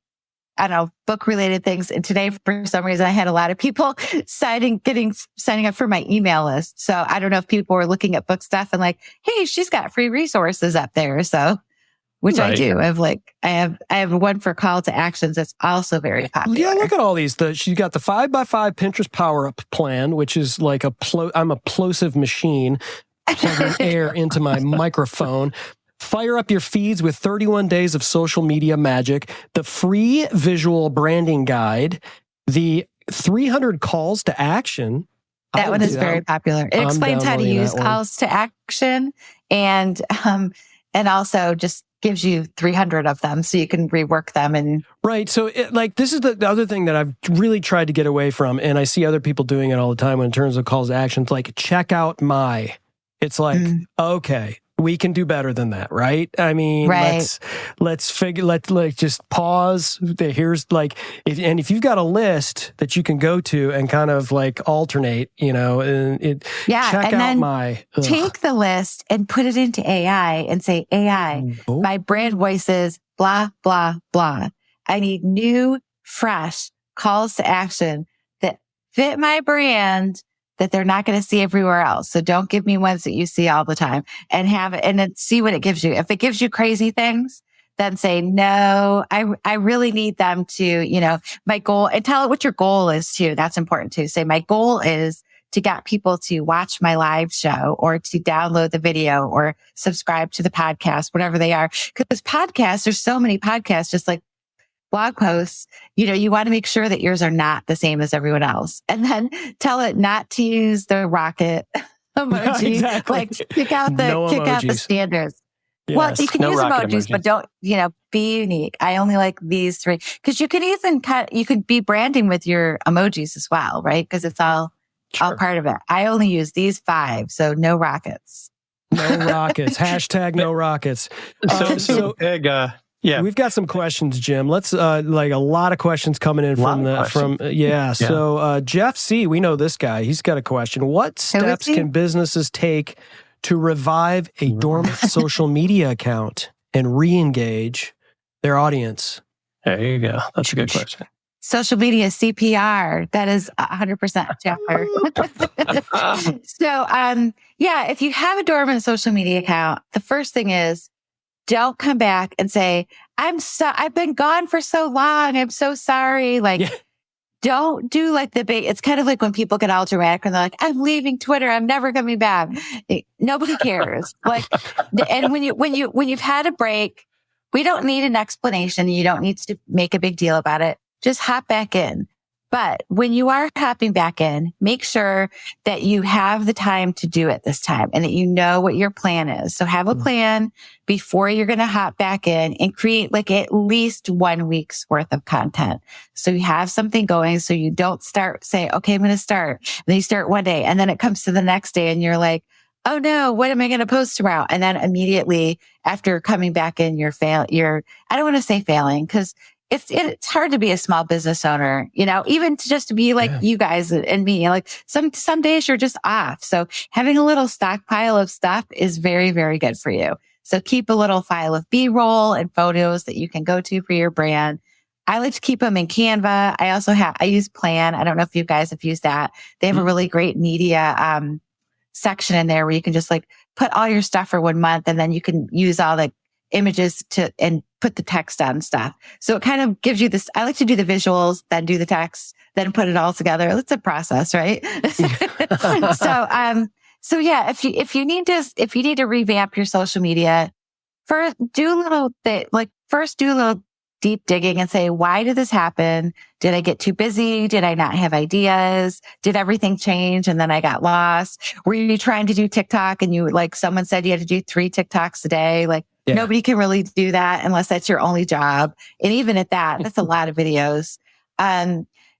I don't know, book related things. And today, for some reason, I had a lot of people signing up for my email list. So I don't know if people were looking at book stuff and like, hey, she's got free resources up there. So, which I do. I have one for call to actions that's also very popular. Yeah, look at all these. She's got the 5x5 Pinterest Power Up Plan, which is like I'm a plosive machine plugging air into my microphone. Fire up your feeds with 31 days of social media magic, the free visual branding guide, the 300 calls to action. That one is very popular. It explains how to use calls to action and also just gives you 300 of them so you can rework them. And right. So this is the other thing that I've really tried to get away from. And I see other people doing it all the time in terms of calls to action. It's like, check out my, it's like, okay, we can do better than that, right? I mean, let's just pause. Here's like, if you've got a list that you can go to and kind of like alternate, check out my. Take the list and put it into AI and say, AI, my brand voice is blah, blah, blah. I need new, fresh calls to action that fit my brand that they're not going to see everywhere else. So don't give me ones that you see all the time and have it and then see what it gives you. If it gives you crazy things, then say, no, I really need them to, my goal, and tell it what your goal is too. That's important too. Say my goal is to get people to watch my live show or to download the video or subscribe to the podcast, whatever they are. Because podcasts, there's so many podcasts, just like blog posts, you want to make sure that yours are not the same as everyone else. And then tell it not to use the rocket emoji. Exactly. Like kick out the standards. Yes. Well, you can use emojis, but don't, be unique. I only like these 3 because you can even you could be branding with your emojis as well, right? Because it's all part of it. I only use these 5. So no rockets. No rockets. Hashtag no rockets. So Peg, yeah, we've got some questions, Jim. Let's a lot of questions coming in So Jeff C, we know this guy. He's got a question. What steps can businesses take to revive a dormant social media account and re-engage their audience? There you go. That's a good question. Social media CPR. That is 100% Jefffer. So, if you have a dormant social media account, the first thing is, don't come back and say, I've been gone for so long. I'm so sorry. Don't do like the big, it's kind of like when people get all dramatic and they're like, I'm leaving Twitter. I'm never coming back. Nobody cares. And when you've had a break, we don't need an explanation. You don't need to make a big deal about it. Just hop back in. But when you are hopping back in, make sure that you have the time to do it this time and that you know what your plan is. So have a plan before you're going to hop back in and create like at least 1 week's worth of content. So you have something going so you don't say, okay, I'm going to start. And then you start one day and then it comes to the next day and you're like, oh no, what am I going to post tomorrow? And then immediately after coming back in, I don't want to say failing, because it's hard to be a small business owner, even just to be like you guys and me, like some days you're just off. So having a little stockpile of stuff is very, very good for you. So keep a little file of B-roll and photos that you can go to for your brand. I like to keep them in Canva. I use Plan. I don't know if you guys have used that. They have a really great media, section in there where you can just like put all your stuff for 1 month, and then you can use all the images and put the text on stuff. So it kind of gives you this. I like to do the visuals, then do the text, then put it all together. It's a process, right? So yeah, if you need to revamp your social media, first do a little deep digging and say, why did this happen? Did I get too busy? Did I not have ideas? Did everything change and then I got lost? Were you trying to do TikTok and someone said you had to do 3 TikToks a day? Nobody can really do that unless that's your only job. And even at that's a lot of videos.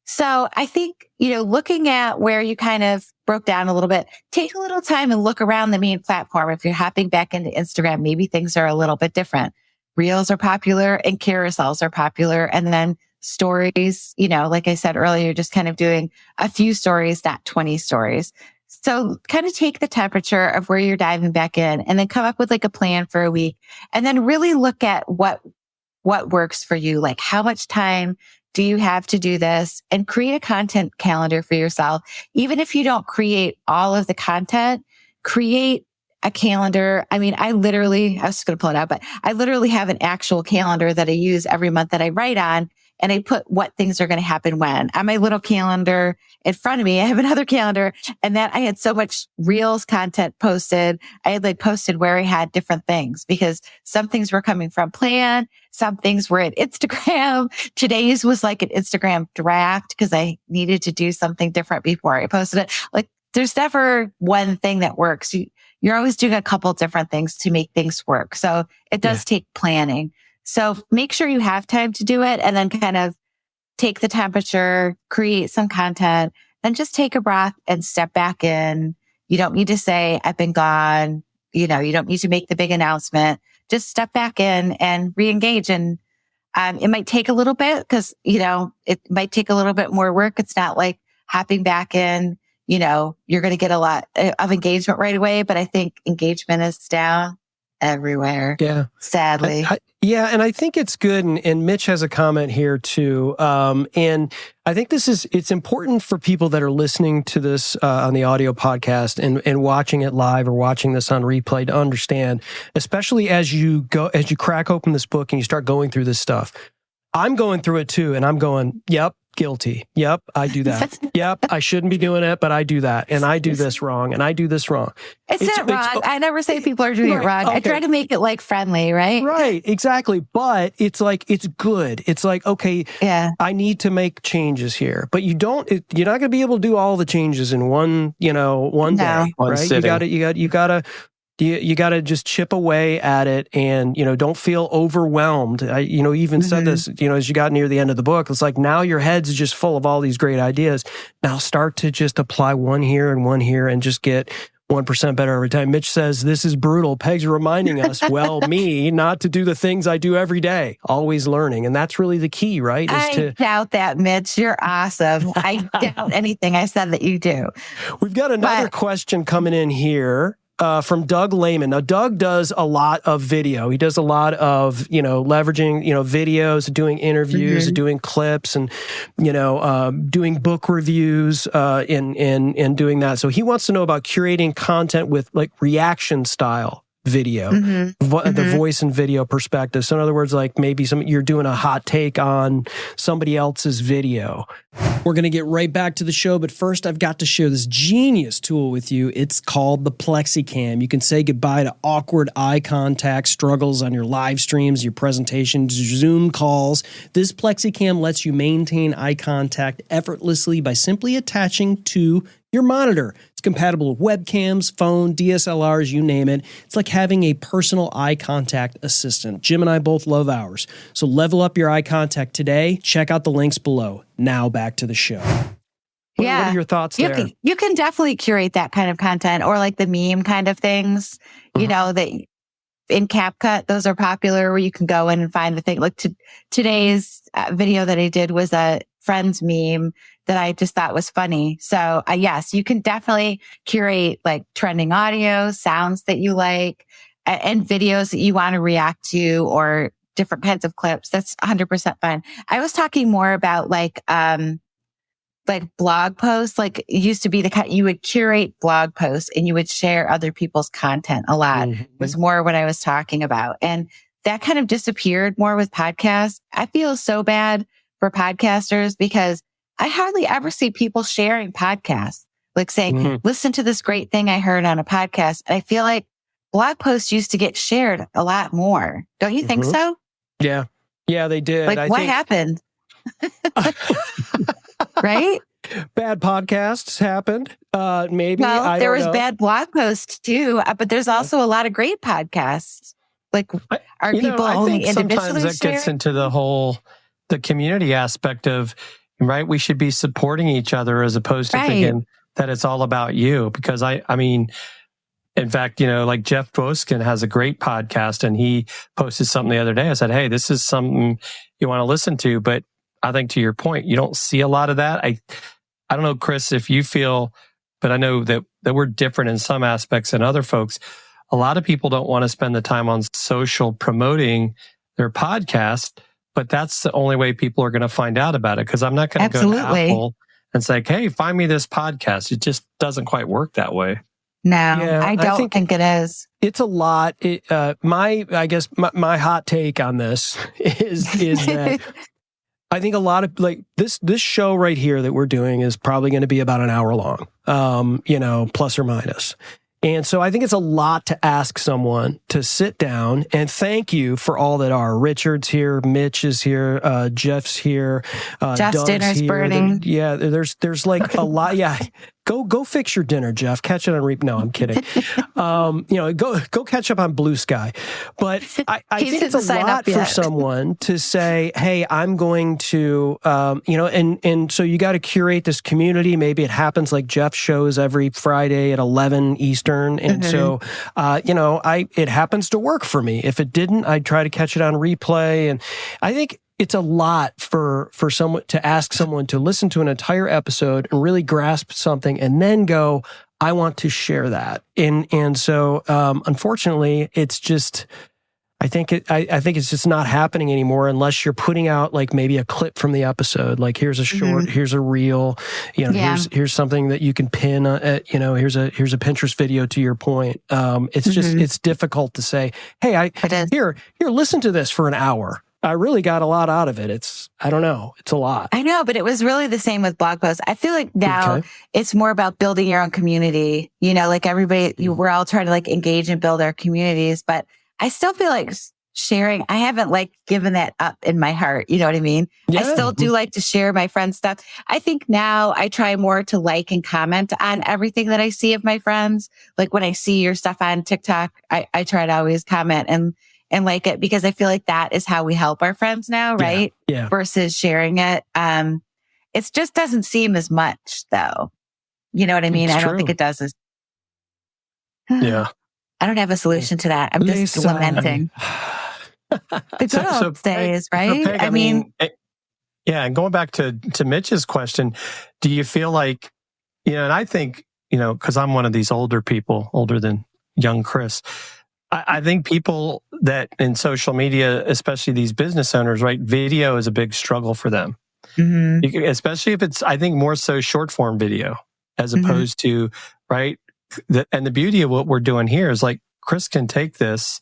So I think, looking at where you kind of broke down a little bit, take a little time and look around the main platform. If you're hopping back into Instagram, maybe things are a little bit different. Reels are popular and carousels are popular. And then stories, like I said earlier, just kind of doing a few stories, not 20 stories. So kind of take the temperature of where you're diving back in and then come up with like a plan for a week, and then really look at what works for you. Like, how much time do you have to do this, and create a content calendar for yourself. Even if you don't create all of the content, create a calendar. I mean, I was just going to pull it out, but I literally have an actual calendar that I use every month that I write on, and I put what things are going to happen when. On my little calendar in front of me, I have another calendar, and that I had so much Reels content posted. I had posted where I had different things, because some things were coming from Plan, some things were at Instagram. Today's was like an Instagram draft because I needed to do something different before I posted it. There's never one thing that works. You're always doing a couple different things to make things work. So it does take planning. So make sure you have time to do it, and then kind of take the temperature, create some content, then just take a breath and step back in. You don't need to say, I've been gone. You don't need to make the big announcement. Just step back in and re-engage. And it might take a little bit because, it might take a little bit more work. It's not like hopping back in, you're going to get a lot of engagement right away. But I think engagement is down everywhere. Yeah. Sadly. And I think it's good. And Mitch has a comment here too. And I think it's important for people that are listening to this on the audio podcast and watching it live or watching this on replay to understand, especially as you crack open this book and you start going through this stuff. I'm going through it too. And I'm going, yep. Guilty. Yep, I do that. Yep, I shouldn't be doing it, but I do that. And I do this wrong, and I do this wrong. It's not wrong. I never say people are doing it wrong. Okay. I try to make it friendly, right? Right, exactly. But it's good. It's okay, I need to make changes here. But you're not going to be able to do all the changes in one day, right? You got to just chip away at it, and don't feel overwhelmed. You even said this, as you got near the end of the book. It's like now your head's just full of all these great ideas. Now start to just apply one here and just get 1% better every time. Mitch says this is brutal. Peg's reminding us, me, not to do the things I do every day. Always learning, and that's really the key, right? I doubt that, Mitch. You're awesome. I doubt anything I said that you do. We've got another question coming in here. From Doug Lehman. Now, Doug does a lot of video. He does a lot of, leveraging, videos, doing interviews, doing clips, and, doing book reviews, and doing that. So he wants to know about curating content with reaction style video, the voice and video perspective. So in other words, maybe you're doing a hot take on somebody else's video. We're going to get right back to the show, but first I've got to share this genius tool with you. It's called the PlexiCam. You can say goodbye to awkward eye contact struggles on your live streams, your presentations, your Zoom calls. This PlexiCam lets you maintain eye contact effortlessly by simply attaching to your monitor. It's compatible with webcams, phone, DSLRs, you name it. It's like having a personal eye contact assistant. Jim and I both love ours. So level up your eye contact today. Check out the links below. Now back to the show. What are your thoughts there? You can definitely curate that kind of content, or like the meme kind of things, you know, that in CapCut, those are popular, where you can go in and find the thing. Like today's video that I did was a Friends meme that I just thought was funny. So yes, you can definitely curate like trending audio, sounds that you like, and videos that you want to react to, or different kinds of clips. That's 100% fine. I was talking more about like blog posts. Like it used to be you would curate blog posts and you would share other people's content a lot. Was more what I was talking about. And that kind of disappeared more with podcasts. I feel so bad for podcasters because I hardly ever see people sharing podcasts, like saying, listen to this great thing I heard on a podcast. I feel like blog posts used to get shared a lot more. Don't you think so? Yeah. Yeah, they did. Like, what happened? Right? Bad podcasts happened. Maybe. Well, there was bad blog posts too, but there's also a lot of great podcasts. Like, are people only individually sometimes that gets into the community aspect of, right? We should be supporting each other as opposed to thinking that it's all about you. Because I mean, in fact, you know, like Jeff Boskin has a great podcast, and he posted something the other day. I said, hey, this is something you want to listen to. But I think to your point, you don't see a lot of that. I don't know, Chris, if you feel, but I know that we're different in some aspects than other folks. A lot of people don't want to spend the time on social promoting their podcast, but that's the only way people are going to find out about it. Because I'm not going to go to Apple and say, hey, find me this podcast. It just doesn't quite work that way. No, I don't think it is. It's a lot. I guess my hot take on this is that I think a lot of like this show right here that we're doing is probably going to be about an hour long, you know, plus or minus. And so I think it's a lot to ask someone to sit down, and thank you for all that are. Richard's here, Mitch is here, Jeff's here, Jeff's dinner's burning. There's like a lot. Yeah. Go fix your dinner, Jeff. Catch it on reap. No, I'm kidding. You know, go catch up on Blue Sky. But I think it's a lot for someone to say, hey, I'm going to, you know, and so you got to curate this community. Maybe it happens like Jeff shows every Friday at 11 Eastern. And so, you know, it happens to work for me. If it didn't, I'd try to catch it on replay. And I think it's a lot for someone to ask someone to listen to an entire episode and really grasp something and then go, I want to share that. And so, unfortunately, it's just, I think it's just not happening anymore unless you're putting out like maybe a clip from the episode. Like here's a short, here's a reel, you know, here's something that you can pin, you know, here's a Pinterest video to your point. It's just, it's difficult to say, hey, here, listen to this for an hour. I really got a lot out of it. I don't know. It's a lot. I know, but it was really the same with blog posts. I feel like now it's more about building your own community. You know, like everybody, we're all trying to like engage and build our communities, but I still feel like sharing, I haven't like given that up in my heart. You know what I mean? Yeah. I still do like to share my friends' stuff. I think now I try more to like and comment on everything that I see of my friends. Like when I see your stuff on TikTok, I try to always comment and like it, because I feel like that is how we help our friends now, right? Yeah. Versus sharing it. It just doesn't seem as much though. You know what I mean? I don't think it does. Yeah. I don't have a solution to that. I'm just lamenting. The good old days, right? Peg, I mean, yeah. And going back to Mitch's question, do you feel like, you know, and I think, you know, because I'm one of these older people, older than young Chris, I think people that in social media, especially these business owners, right? Video is a big struggle for them, especially if it's, I think, more so short form video as opposed to, right? And the beauty of what we're doing here is like Chris can take this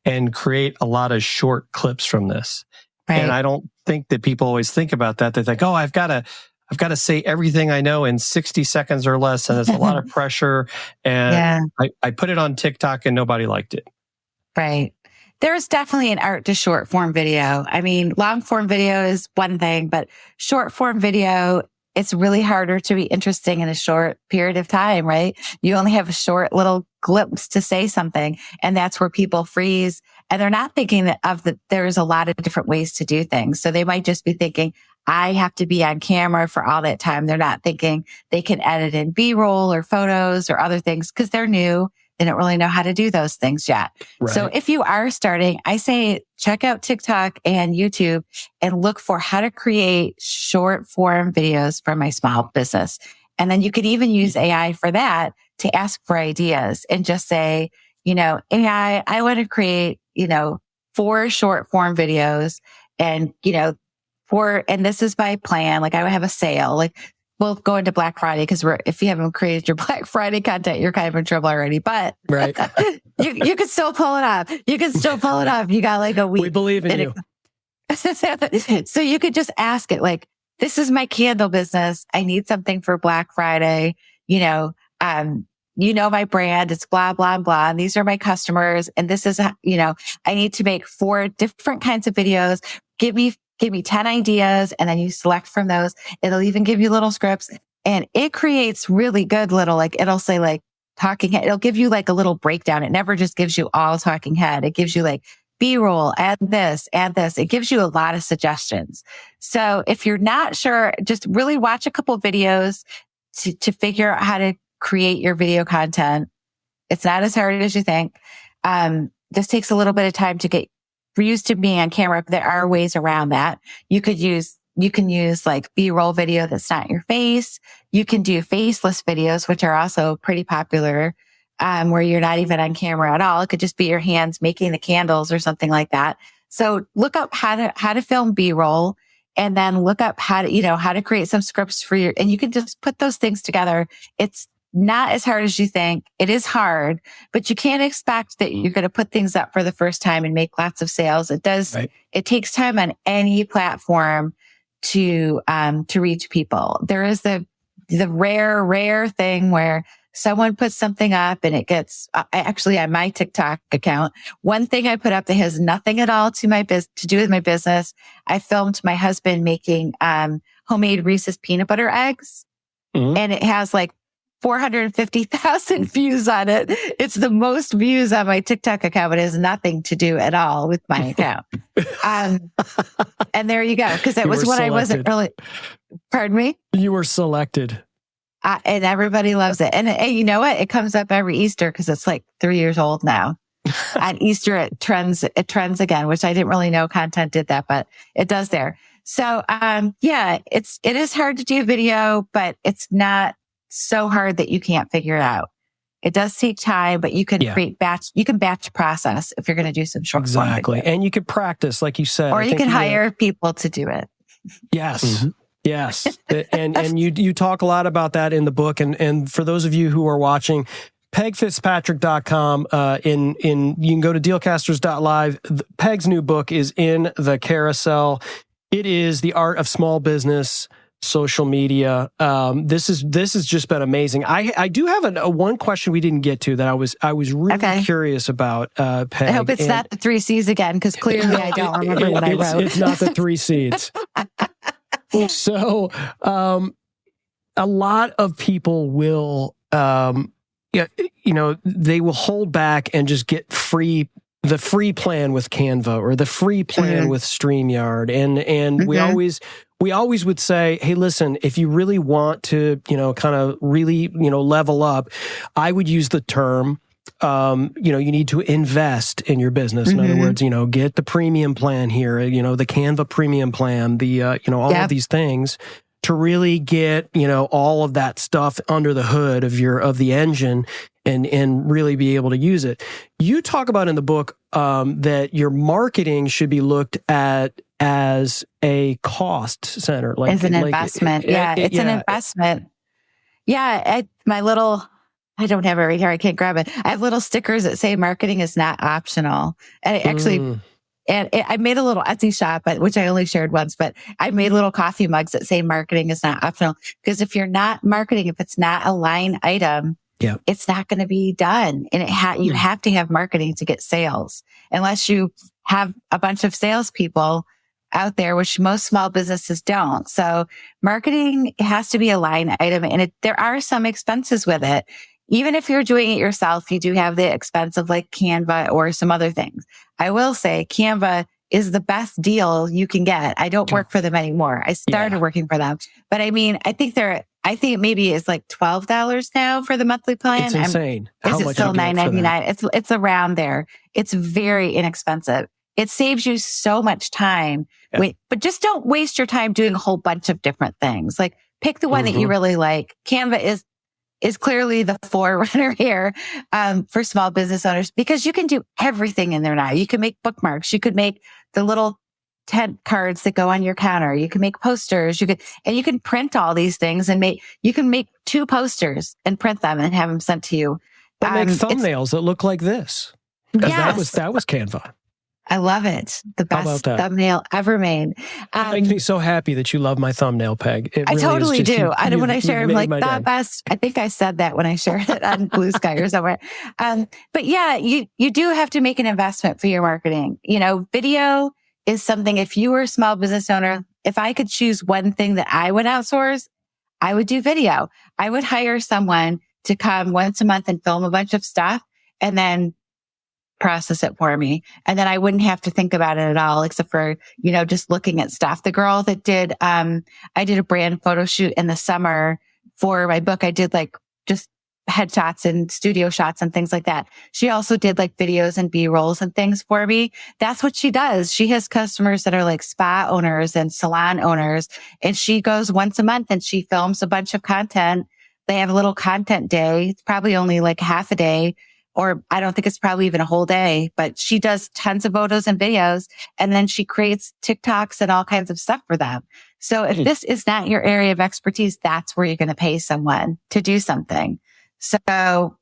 and create a lot of short clips from this. Right. And I don't think that people always think about that. They think, oh, I've got to say everything I know in 60 seconds or less. And it's a lot of pressure. And I put it on TikTok and nobody liked it. Right. There's definitely an art to short form video. I mean, long form video is one thing, but short form video, it's really harder to be interesting in a short period of time, right? You only have a short little glimpse to say something, and that's where people freeze, and they're not thinking there's a lot of different ways to do things. So they might just be thinking, I have to be on camera for all that time. They're not thinking they can edit in B-roll or photos or other things because they're new. They don't really know how to do those things yet. Right. So if you are starting, I say check out TikTok and YouTube and look for how to create short form videos for my small business. And then you could even use AI for that to ask for ideas and just say, AI, I want to create, 4 short form videos and, and this is my plan. Like I would have a sale, like we'll go into Black Friday because if you haven't created your Black Friday content, you're kind of in trouble already, but right. you can still pull it off. You can still pull it off. You got like a week. We believe in you. So you could just ask it like, this is my candle business. I need something for Black Friday. My brand, it's blah, blah, blah. And these are my customers. And this is, I need to make 4 different kinds of videos. Give me 10 ideas. And then you select from those. It'll even give you little scripts and it creates really good little, like it'll say like talking head. It'll give you like a little breakdown. It never just gives you all talking head. It gives you like B-roll, add this. It gives you a lot of suggestions. So if you're not sure, just really watch a couple videos to figure out how to create your video content. It's not as hard as you think. This takes a little bit of time to get used to being on camera, but there are ways around that. You can use like B-roll video that's not your face. You can do faceless videos, which are also pretty popular, where you're not even on camera at all. It could just be your hands making the candles or something like that. So look up how to film B-roll and then look up how to create some scripts for and you can just put those things together. It's not as hard as you think. It is hard, but you can't expect that you're going to put things up for the first time and make lots of sales. It does. Right. It takes time on any platform to reach people. There is the rare thing where someone puts something up and it gets, actually on my TikTok account, one thing I put up that has nothing at all to do with my business. I filmed my husband making, homemade Reese's peanut butter eggs. Mm-hmm. And it has like 450,000 views on it. It's the most views on my TikTok account, but it has nothing to do at all with my account. And there you go. Because it was when I wasn't really, pardon me? You were selected. And everybody loves it. And you know what? It comes up every Easter because it's like 3 years old now. At Easter, it trends again, which I didn't really know content did that, but it does there. So, it is hard to do video, but it's not so hard that you can't figure it out. It does take time, but you can batch process if you're going to do some short form. Exactly. And you can practice, like you said. Or you can hire people to do it. Yes. Mm-hmm. Yes. and you talk a lot about that in the book. And for those of you who are watching, PegFitzpatrick.com, you can go to Dealcasters.live. Peg's new book is in the carousel. It is The Art of Small Business, Social Media. This has just been amazing. I do have a one question we didn't get to that I was really curious about, Peg. I hope it's not the 3 C's again, because clearly I don't remember what I wrote. It's not the 3 C's. So, a lot of people will, they will hold back and just get the free plan with Canva or the free plan with StreamYard. And we always would say, hey, listen, if you really want to, kind of really, level up, I would use the term, you need to invest in your business. In other words, get the premium plan here, the Canva premium plan, all of these things to really get, all of that stuff under the hood of the engine and really be able to use it. You talk about in the book, that your marketing should be looked at as a cost center, as an investment. It's an investment. I don't have it right here. I can't grab it. I have little stickers that say marketing is not optional. And I made a little Etsy shop, which I only shared once, but I made little coffee mugs that say marketing is not optional. Because if you're not marketing, if it's not a line item, it's not going to be done. And you have to have marketing to get sales, unless you have a bunch of salespeople out there, which most small businesses don't. So marketing has to be a line item, and there are some expenses with it. Even if you're doing it yourself, you do have the expense of like Canva or some other things. I will say Canva is the best deal you can get. I don't work for them anymore. I started working for them, but I mean, I think maybe it's like $12 now for the monthly plan. It's insane. Is it still $9.99? It's around there. It's very inexpensive. It saves you so much time. But just don't waste your time doing a whole bunch of different things. Like pick the one that you really like. Canva is clearly the forerunner here for small business owners because you can do everything in there now. You can make bookmarks. You could make the little tent cards that go on your counter. You can make posters. You can print all these things and you can make 2 posters and print them and have them sent to you. But make thumbnails that look like this. Yes. That was Canva. I love it. The best thumbnail ever made. It makes me so happy that you love my thumbnail, Peg. I totally do. When I share, I'm like, the best. I think I said that when I shared it on Blue Sky or somewhere. But yeah, you do have to make an investment for your marketing. Video is something, if you were a small business owner, if I could choose one thing that I would outsource, I would do video. I would hire someone to come once a month and film a bunch of stuff and then process it for me. And then I wouldn't have to think about it at all, except for, just looking at stuff. The girl that did, I did a brand photo shoot in the summer for my book. I did like just headshots and studio shots and things like that. She also did like videos and B-rolls and things for me. That's what she does. She has customers that are like spa owners and salon owners. And she goes once a month and she films a bunch of content. They have a little content day. It's probably only like half a day, or I don't think it's probably even a whole day, but she does tons of photos and videos. And then she creates TikToks and all kinds of stuff for them. So if this is not your area of expertise, that's where you're going to pay someone to do something. So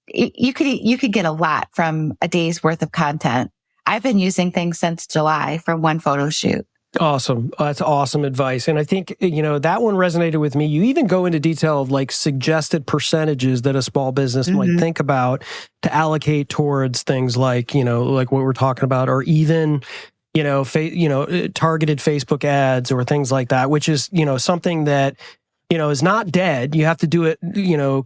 you could get a lot from a day's worth of content. I've been using things since July from one photo shoot. Awesome. That's awesome advice. And I think, that one resonated with me. You even go into detail of like suggested percentages that a small business might think about to allocate towards things like, like what we're talking about, or even, targeted Facebook ads or things like that, which is, something that, is not dead. You have to do it,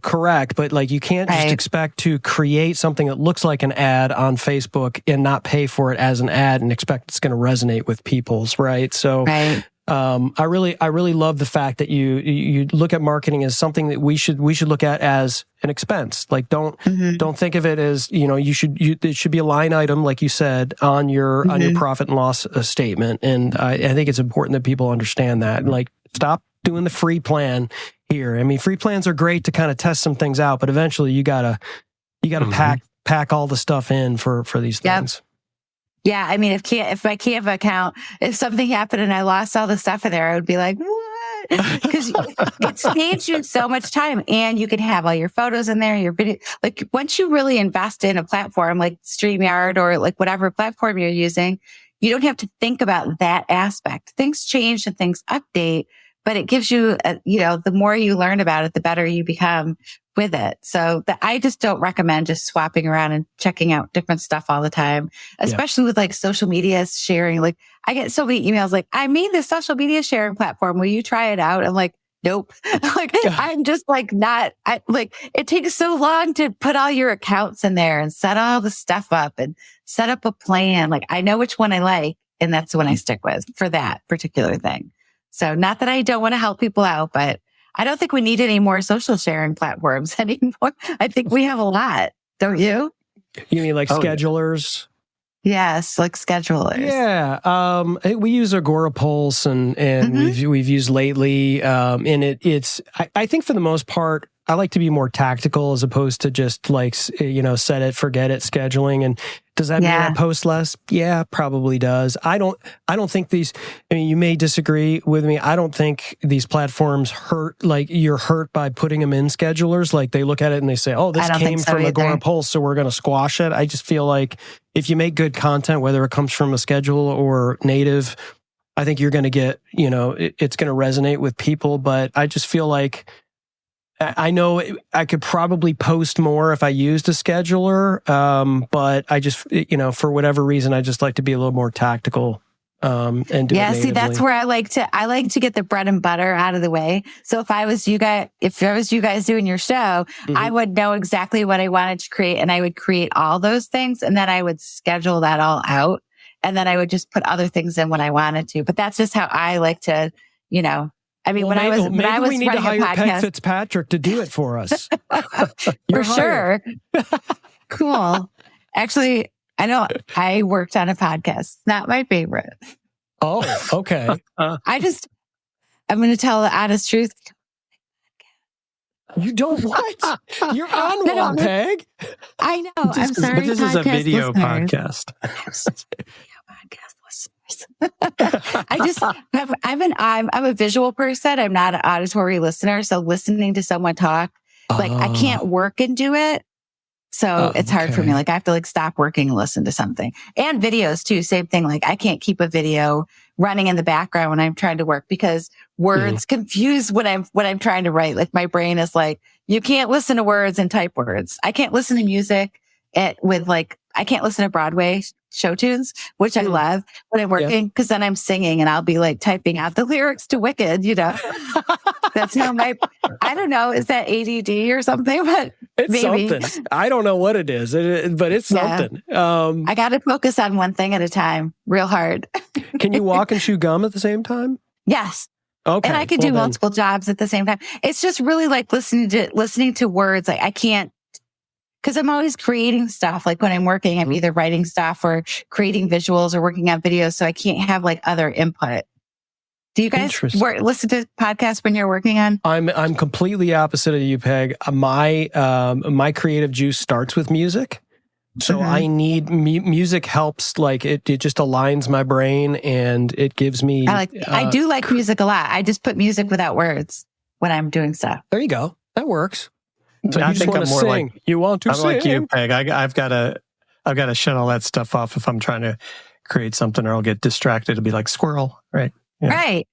correct. But like, you can't just expect to create something that looks like an ad on Facebook and not pay for it as an ad and expect it's going to resonate with people's, right? So, I really love the fact that you look at marketing as something that we should look at as an expense. Like, don't think of it as, it should be a line item, like you said, on your profit and loss statement. And I think it's important that people understand that. And like, stop doing the free plan here. I mean, free plans are great to kind of test some things out, but eventually you gotta pack all the stuff in for these things. Yeah. I mean, if my Canva account, if something happened and I lost all the stuff in there, I would be like, what? Because it saves you so much time, and you can have all your photos in there, your video. Like, once you really invest in a platform like StreamYard or like whatever platform you're using, you don't have to think about that aspect. Things change and things update, but it gives you, the more you learn about it, the better you become with it. So I just don't recommend just swapping around and checking out different stuff all the time, especially with like social media sharing. Like, I get so many emails like, I made this social media sharing platform. Will you try it out? I'm like, nope. I'm just like it takes so long to put all your accounts in there and set all the stuff up and set up a plan. Like, I know which one I like, and that's the one I stick with for that particular thing. So not that I don't want to help people out, but I don't think we need any more social sharing platforms anymore. I think we have a lot, don't you? You mean like schedulers? Yes, like schedulers. Yeah. We use Agora Pulse and we've used lately. And it's I think for the most part, I like to be more tactical as opposed to just like, set it, forget it scheduling. And does that mean I post less? Yeah, probably does. I don't think you may disagree with me. I don't think these platforms you're hurt by putting them in schedulers. Like, they look at it and they say, oh, this came from Agora Pulse, so we're going to squash it. I just feel like if you make good content, whether it comes from a schedule or native, I think you're going to get, it's going to resonate with people. But I just feel like, I know I could probably post more if I used a scheduler, but I just, for whatever reason, I just like to be a little more tactical and do it natively. See, that's where I like to get the bread and butter out of the way. So if I was you guys doing your show, I would know exactly what I wanted to create, and I would create all those things, and then I would schedule that all out. And then I would just put other things in when I wanted to. But that's just how I like to, you know, I mean, when I was we need to hire podcast, Peg Fitzpatrick to do it for us. for sure. Cool. Actually, I know I worked on a podcast. It's not my favorite. Oh, okay. I'm going to tell the honest truth. You don't what? You're on one, Peg. I know. I'm sorry. This is a video podcast. I'm a visual person. I'm not an auditory listener. So listening to someone talk, like I can't work and do it. So it's hard for me. Like I have to like stop working and listen to something. And videos too. Same thing. Like I can't keep a video running in the background when I'm trying to work because words confuse what I'm trying to write. Like my brain is like, you can't listen to words and type words. I can't listen to music I can't listen to Broadway show tunes, which I love when I'm working because then I'm singing and I'll be like typing out the lyrics to Wicked, you know. That's how I don't know, is that ADD or something? But it's maybe. Something. I don't know what it is, but it's something. I got to focus on one thing at a time, real hard. Can you walk and chew gum at the same time? Yes. Okay. And I could do multiple jobs at the same time. It's just really like listening to words. Like I can't, because I'm always creating stuff. Like when I'm working, I'm either writing stuff or creating visuals or working on videos. So I can't have like other input. Do you guys listen to podcasts when you're working on? I'm completely opposite of you, Peg. My creative juice starts with music. So I need music helps, like it just aligns my brain and it gives me. I do like music a lot. I just put music without words when I'm doing stuff. There you go. That works. So I think I'm more sing. You want to I'm sing? like you, Peg. I've got to shut all that stuff off if I'm trying to create something, or I'll get distracted. It'll be like squirrel, right? Yeah. Right.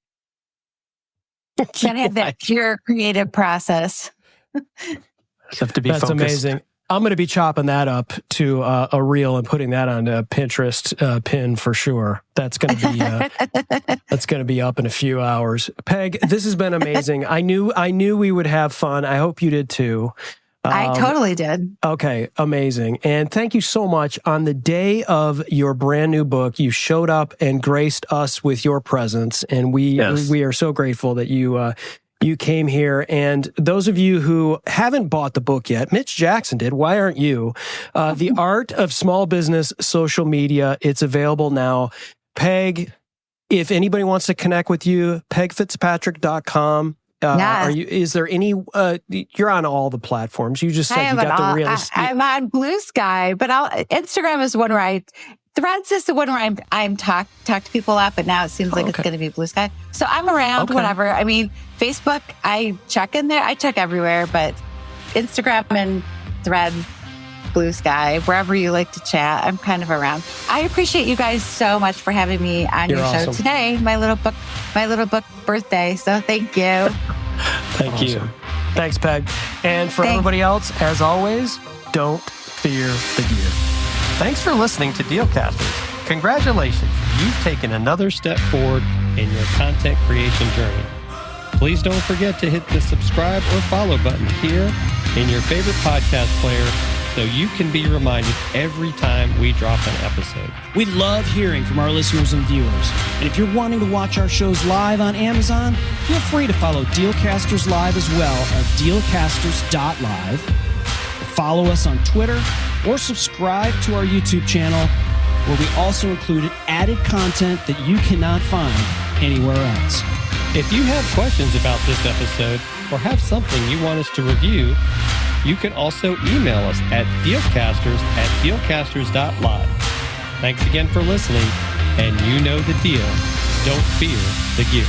Gotta have that pure creative process. Have to be That's focused. Amazing. I'm going to be chopping that up to a reel and putting that on a Pinterest pin for sure. That's going to be up in a few hours. Peg, this has been amazing. I knew we would have fun. I hope you did too. I totally did. Okay, amazing. And thank you so much. On the day of your brand new book, you showed up and graced us with your presence, and we are so grateful that you came here. And those of you who haven't bought the book yet, Mitch Jackson did. Why aren't you? The Art of Small Business Social Media. It's available now. Peg, if anybody wants to connect with you, pegfitzpatrick.com. Is there any, you're on all the platforms. You just said you got the real estate. I'm on Blue Sky, but Instagram is one where Threads is the one where I'm talk to people a lot, but now it seems like it's going to be Blue Sky. So I'm around, whatever. I mean, Facebook, I check in there. I check everywhere, but Instagram and Threads, Blue Sky, wherever you like to chat, I'm kind of around. I appreciate you guys so much for having me on your show today. My little book birthday. So thank you. Thank you. Thanks, Peg. And for everybody else, as always, don't fear the gear. Thanks for listening to Dealcasters. Congratulations, you've taken another step forward in your content creation journey. Please don't forget to hit the subscribe or follow button here in your favorite podcast player so you can be reminded every time we drop an episode. We love hearing from our listeners and viewers. And if you're wanting to watch our shows live on Amazon, feel free to follow Dealcasters Live as well at dealcasters.live. Follow us on Twitter or subscribe to our YouTube channel, where we also included added content that you cannot find anywhere else. If you have questions about this episode or have something you want us to review, you can also email us at dealcasters@dealcasters.live. Thanks again for listening, and you know the deal. Don't fear the gear.